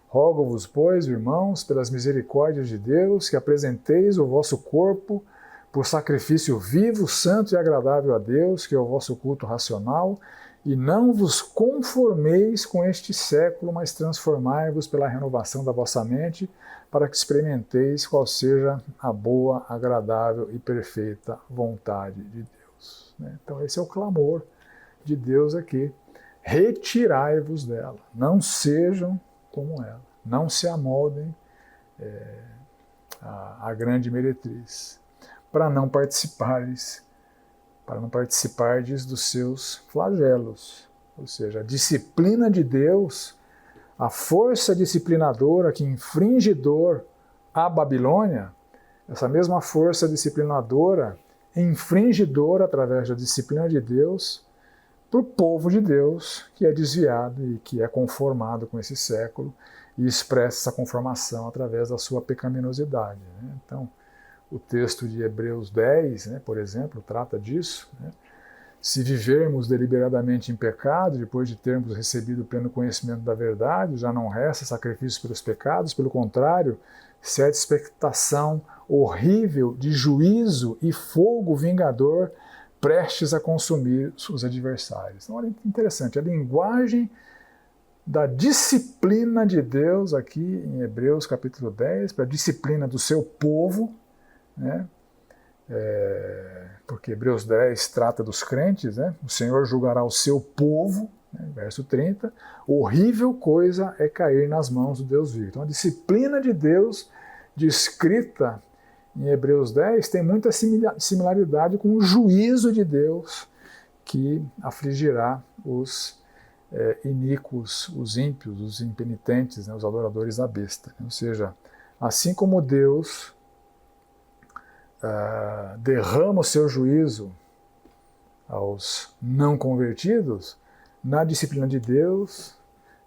rogo-vos, pois, irmãos, pelas misericórdias de Deus, que apresenteis o vosso corpo por sacrifício vivo, santo e agradável a Deus, que é o vosso culto racional, e não vos conformeis com este século, mas transformai-vos pela renovação da vossa mente, para que experimenteis qual seja a boa, agradável e perfeita vontade de Deus. Então esse é o clamor de Deus aqui. Retirai-vos dela, não sejam como ela, não se amoldem à grande meretriz, para não participardes dos seus flagelos. Ou seja, a disciplina de Deus, a força disciplinadora que infringe dor à Babilônia, essa mesma força disciplinadora infringe dor através da disciplina de Deus para o povo de Deus que é desviado e que é conformado com esse século e expressa essa conformação através da sua pecaminosidade. Então, o texto de Hebreus 10, por exemplo, trata disso. Se vivermos deliberadamente em pecado, depois de termos recebido o pleno conhecimento da verdade, já não resta sacrifício pelos pecados, pelo contrário, certa expectação horrível de juízo e fogo vingador prestes a consumir os adversários. Então, olha que interessante, a linguagem da disciplina de Deus aqui em Hebreus capítulo 10, para a disciplina do seu povo, porque Hebreus 10 trata dos crentes, o Senhor julgará o seu povo, verso 30, horrível coisa é cair nas mãos do Deus vivo. Então a disciplina de Deus descrita em Hebreus 10 tem muita similaridade com o juízo de Deus que afligirá os iníquos, os ímpios, os impenitentes, os adoradores da besta. Ou seja, assim como Deus derrama o seu juízo aos não convertidos, na disciplina de Deus,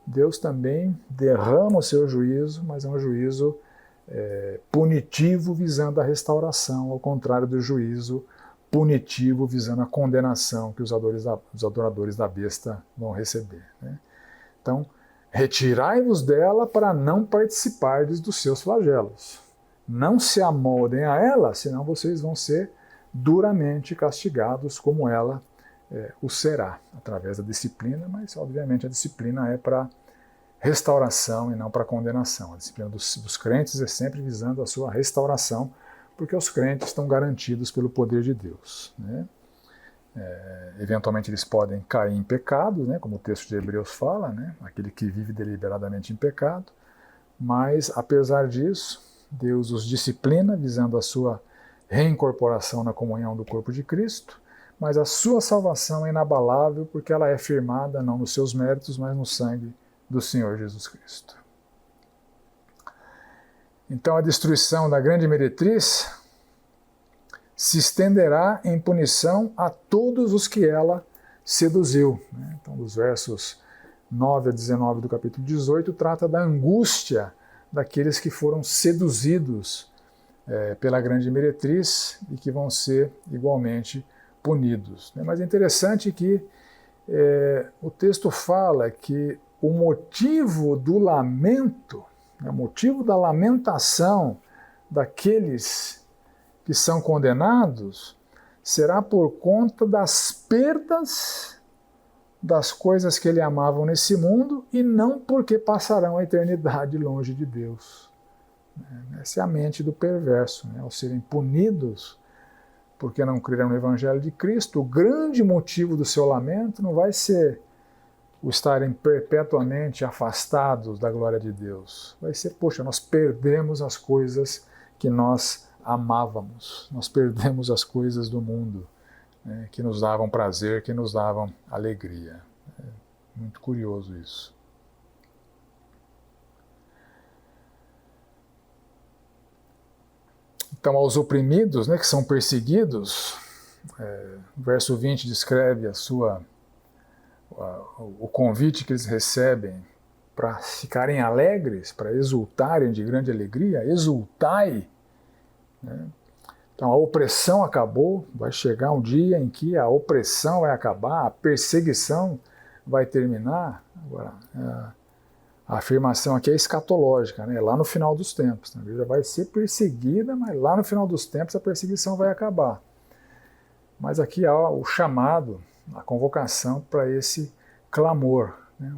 Deus também derrama o seu juízo, mas é um juízo punitivo visando a restauração, ao contrário do juízo punitivo visando a condenação que os adoradores da besta vão receber. Então, retirai-vos dela para não participardes dos seus flagelos. Não se amoldem a ela, senão vocês vão ser duramente castigados, como ela o será, através da disciplina, mas obviamente a disciplina é para restauração e não para condenação. A disciplina dos crentes é sempre visando a sua restauração, porque os crentes estão garantidos pelo poder de Deus. Eventualmente eles podem cair em pecado, como o texto de Hebreus fala, aquele que vive deliberadamente em pecado, mas apesar disso, Deus os disciplina, visando a sua reincorporação na comunhão do corpo de Cristo, mas a sua salvação é inabalável porque ela é firmada não nos seus méritos, mas no sangue do Senhor Jesus Cristo. Então a destruição da grande meretriz se estenderá em punição a todos os que ela seduziu. Então, dos versos 9 a 19 do capítulo 18, trata da angústia daqueles que foram seduzidos pela grande meretriz e que vão ser igualmente punidos. Mas é interessante que o texto fala que o motivo do lamento, o motivo da lamentação daqueles que são condenados será por conta das perdas das coisas que ele amavam nesse mundo e não porque passarão a eternidade longe de Deus. Essa é a mente do perverso. Ao serem punidos porque não creram no Evangelho de Cristo, o grande motivo do seu lamento não vai ser o estarem perpetuamente afastados da glória de Deus. Vai ser, poxa, nós perdemos as coisas que nós amávamos, nós perdemos as coisas do mundo, que nos davam prazer, que nos davam alegria. É muito curioso isso. Então, aos oprimidos, né, que são perseguidos, o verso 20 descreve o convite que eles recebem para ficarem alegres, para exultarem de grande alegria. Exultai, né? Então a opressão acabou, vai chegar um dia em que a opressão vai acabar, a perseguição vai terminar. Agora, a afirmação aqui é escatológica, né? Lá no final dos tempos. A igreja vai ser perseguida, mas lá no final dos tempos a perseguição vai acabar. Mas aqui há o chamado, a convocação para esse clamor, né?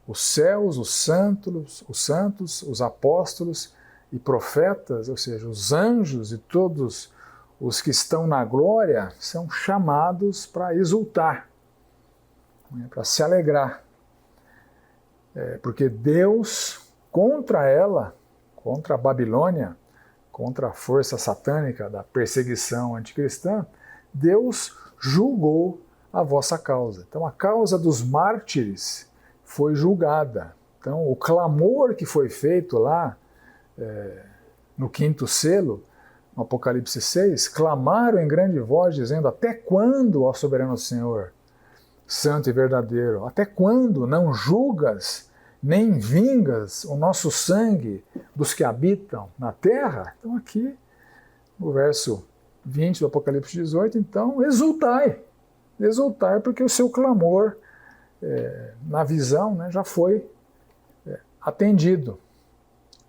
Os céus, os santos, os apóstolos e profetas, ou seja, os anjos e todos os que estão na glória, são chamados para exultar, né, para se alegrar. Porque Deus, contra ela, contra a Babilônia, contra a força satânica da perseguição anticristã, Deus julgou a vossa causa. Então a causa dos mártires foi julgada. Então o clamor que foi feito lá, no quinto selo, no Apocalipse 6, clamaram em grande voz, dizendo: até quando, ó soberano Senhor, santo e verdadeiro, até quando não julgas, nem vingas o nosso sangue dos que habitam na terra? Então aqui, no verso 20 do Apocalipse 18, então, exultai, porque o seu clamor, na visão, né, já foi atendido.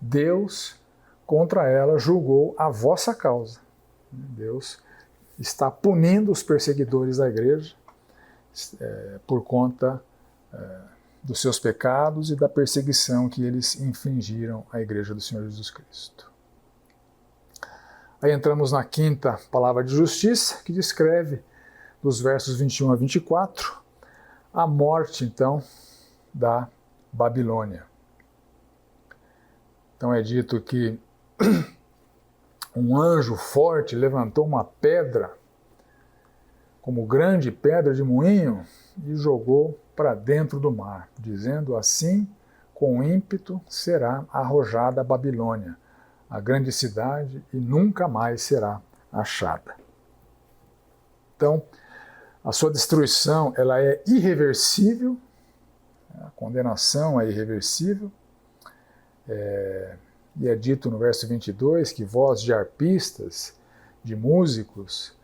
Deus, contra ela, julgou a vossa causa. Deus está punindo os perseguidores da igreja por conta dos seus pecados e da perseguição que eles infligiram à igreja do Senhor Jesus Cristo. Aí entramos na quinta palavra de justiça, que descreve, dos versos 21 a 24, a morte, então, da Babilônia. Então é dito que um anjo forte levantou uma pedra, como grande pedra de moinho, e jogou para dentro do mar, dizendo: assim, com ímpeto, será arrojada a Babilônia, a grande cidade, e nunca mais será achada. Então, a sua destruição, ela é irreversível, a condenação é irreversível, e é dito no verso 22 que voz de arpistas, de músicos,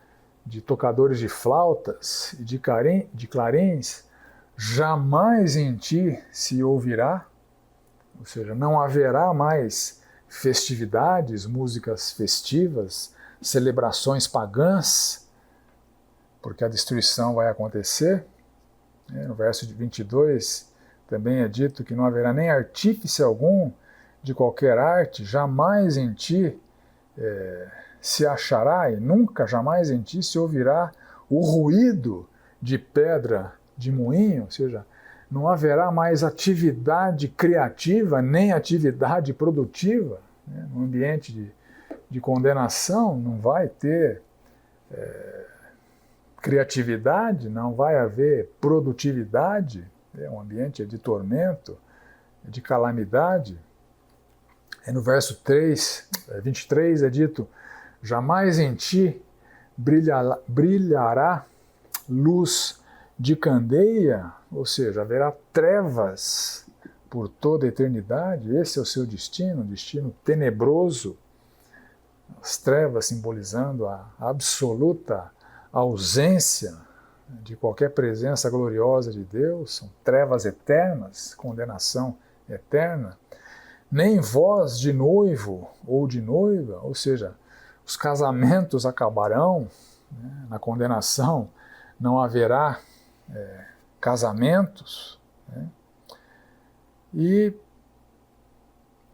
de tocadores de flautas e de clarins, jamais em ti se ouvirá, ou seja, não haverá mais festividades, músicas festivas, celebrações pagãs, porque a destruição vai acontecer. No verso 22 também é dito que não haverá nem artífice algum de qualquer arte, jamais em ti se achará, e nunca jamais em ti se ouvirá o ruído de pedra de moinho, ou seja, não haverá mais atividade criativa, nem atividade produtiva. No ambiente de condenação não vai ter criatividade, não vai haver produtividade, é um ambiente de tormento, de calamidade. No verso 23 é dito: jamais em ti brilhará luz de candeia, ou seja, haverá trevas por toda a eternidade. Esse é o seu destino, um destino tenebroso. As trevas simbolizando a absoluta ausência de qualquer presença gloriosa de Deus, são trevas eternas, condenação eterna. Nem voz de noivo ou de noiva, ou seja, os casamentos acabarão, né? Na condenação não haverá casamentos, né? E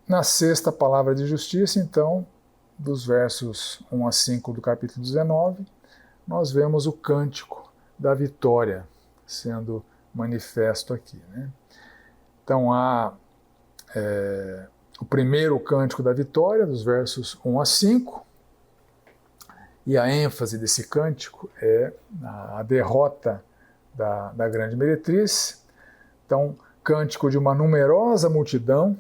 na sexta palavra de justiça, então, dos versos 1 a 5 do capítulo 19, nós vemos o cântico da vitória sendo manifesto aqui, né? Então há o primeiro cântico da vitória, dos versos 1 a 5, e a ênfase desse cântico é a derrota da grande meretriz. Então, cântico de uma numerosa multidão,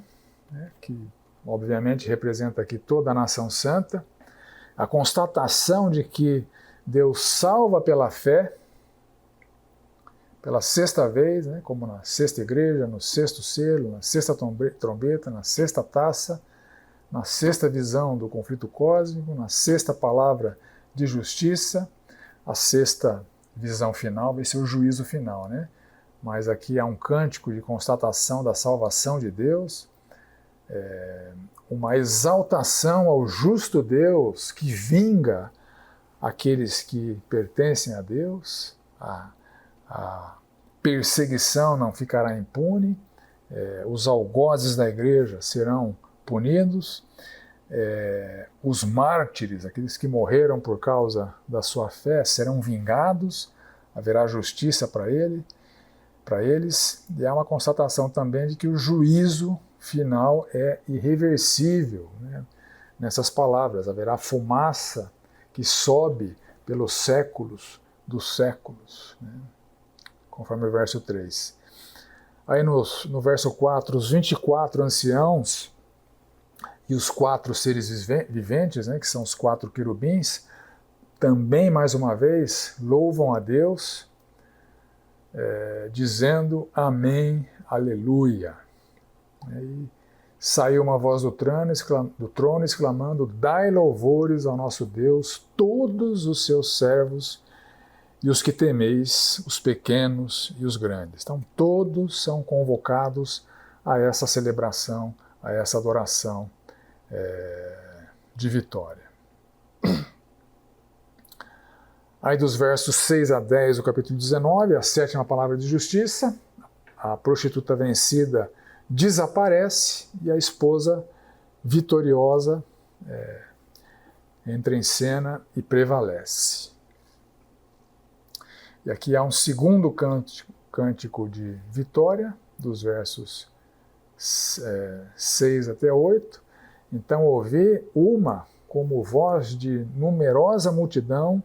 né, que obviamente representa aqui toda a nação santa, a constatação de que Deus salva pela fé, pela sexta vez, né, como na sexta igreja, no sexto selo, na sexta trombeta, na sexta taça, na sexta visão do conflito cósmico, na sexta palavra de justiça, a sexta visão final vai ser o juízo final, né? Mas aqui há um cântico de constatação da salvação de Deus, uma exaltação ao justo Deus que vinga aqueles que pertencem a Deus, a perseguição não ficará impune, os algozes da igreja serão punidos, os mártires, aqueles que morreram por causa da sua fé, serão vingados, haverá justiça para eles, e há uma constatação também de que o juízo final é irreversível, né? Nessas palavras, haverá fumaça que sobe pelos séculos dos séculos, né? Conforme o verso 3. Aí no verso 4, os 24 anciãos e os 4 seres viventes, né, que são os 4 querubins, também, mais uma vez, louvam a Deus, dizendo amém, aleluia. Aí saiu uma voz do trono exclamando, dai louvores ao nosso Deus, todos os seus servos e os que temeis, os pequenos e os grandes. Então todos são convocados a essa celebração, a essa adoração de vitória. Aí dos versos 6 a 10 do capítulo 19, a sétima palavra de justiça, a prostituta vencida desaparece e a esposa vitoriosa entra em cena e prevalece. E aqui há um segundo cântico de vitória, dos versos 6 até 8. Então ouvi uma como voz de numerosa multidão,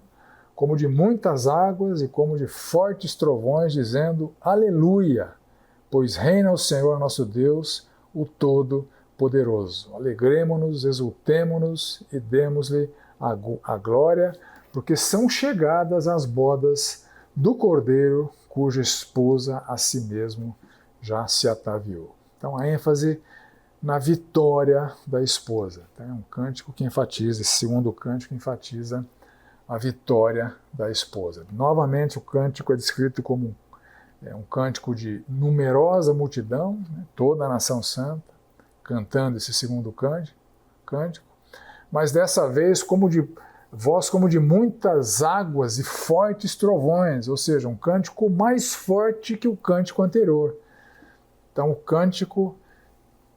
como de muitas águas e como de fortes trovões, dizendo, aleluia, pois reina o Senhor nosso Deus, o Todo-Poderoso. Alegremo-nos, exultemo-nos e demos-lhe a glória, porque são chegadas as bodas do Cordeiro, cuja esposa a si mesmo já se ataviou. Então a ênfase na vitória da esposa. Então, é um cântico que enfatiza, esse segundo cântico enfatiza a vitória da esposa. Novamente o cântico é descrito como um cântico de numerosa multidão, né, toda a nação santa, cantando esse segundo cântico, mas dessa vez voz como de muitas águas e fortes trovões, ou seja, um cântico mais forte que o cântico anterior. Então o cântico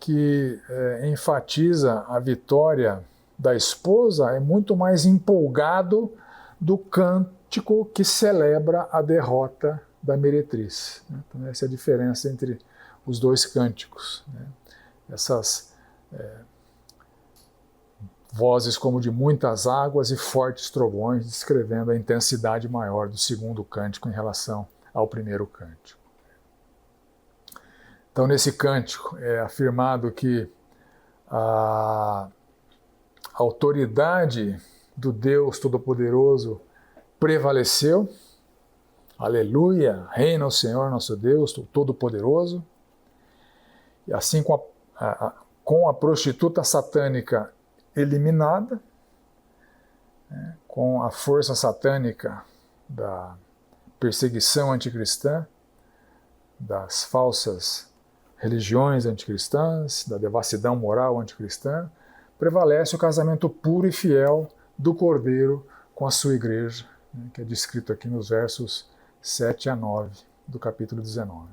que enfatiza a vitória da esposa é muito mais empolgado do cântico que celebra a derrota da meretriz. Então essa é a diferença entre os dois cânticos. Essas vozes como de muitas águas e fortes trovões, descrevendo a intensidade maior do segundo cântico em relação ao primeiro cântico. Então nesse cântico é afirmado que a autoridade do Deus Todo-Poderoso prevaleceu. Aleluia, reina o Senhor nosso Deus, o Todo-Poderoso. E assim com a prostituta satânica eliminada, com a força satânica da perseguição anticristã, das falsas religiões anticristãs, da devassidão moral anticristã, prevalece o casamento puro e fiel do Cordeiro com a sua igreja, que é descrito aqui nos versos 7 a 9 do capítulo 19.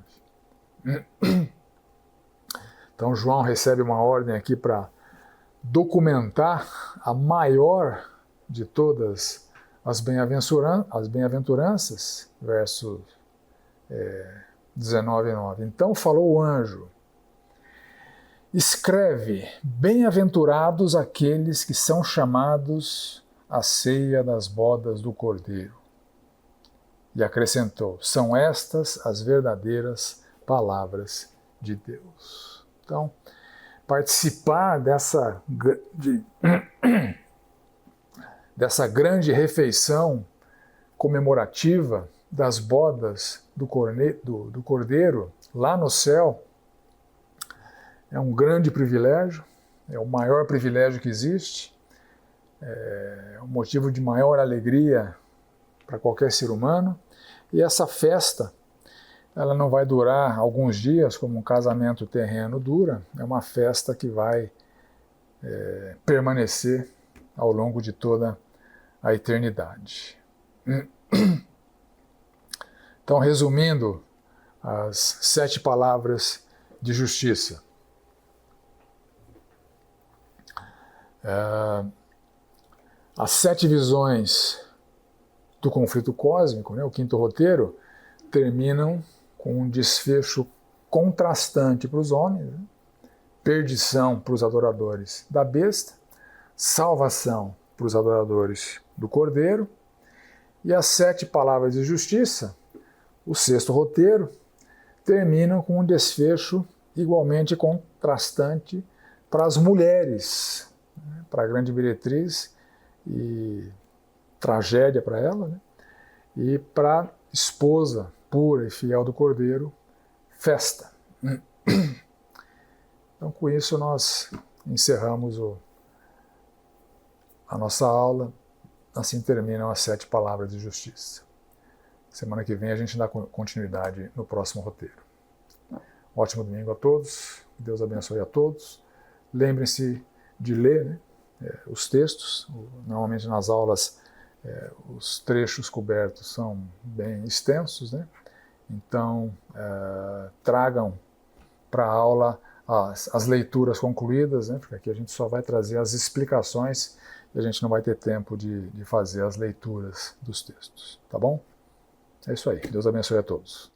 Então João recebe uma ordem aqui para documentar a maior de todas as bem-aventuranças, versos 19 e 9. Então falou o anjo, escreve, bem-aventurados aqueles que são chamados à ceia das bodas do Cordeiro. E acrescentou, são estas as verdadeiras palavras de Deus. Então, participar dessa grande refeição comemorativa das bodas do Cordeiro lá no céu, é um grande privilégio, é o maior privilégio que existe, é um motivo de maior alegria para qualquer ser humano. E essa festa, ela não vai durar alguns dias, como um casamento terreno dura, é uma festa que vai permanecer ao longo de toda a eternidade. Então, resumindo as 7 palavras de justiça. As 7 visões do conflito cósmico, né, o 5º roteiro, terminam com um desfecho contrastante para os homens, né? Perdição para os adoradores da besta, salvação para os adoradores do Cordeiro, e as 7 palavras de justiça, o 6º roteiro, terminam com um desfecho igualmente contrastante para as mulheres, né? Para a grande meretriz e tragédia para ela, né? E para a esposa pura e fiel do Cordeiro, festa. Então, com isso, nós encerramos a nossa aula. Assim terminam as 7 palavras de justiça. Semana que vem a gente dá continuidade no próximo roteiro. Ótimo domingo a todos. Deus abençoe a todos. Lembrem-se de ler, né, os textos. Normalmente nas aulas os trechos cobertos são bem extensos, né? Então tragam para a aula as leituras concluídas, né? Porque aqui a gente só vai trazer as explicações e a gente não vai ter tempo de fazer as leituras dos textos, tá bom? É isso aí. Deus abençoe a todos.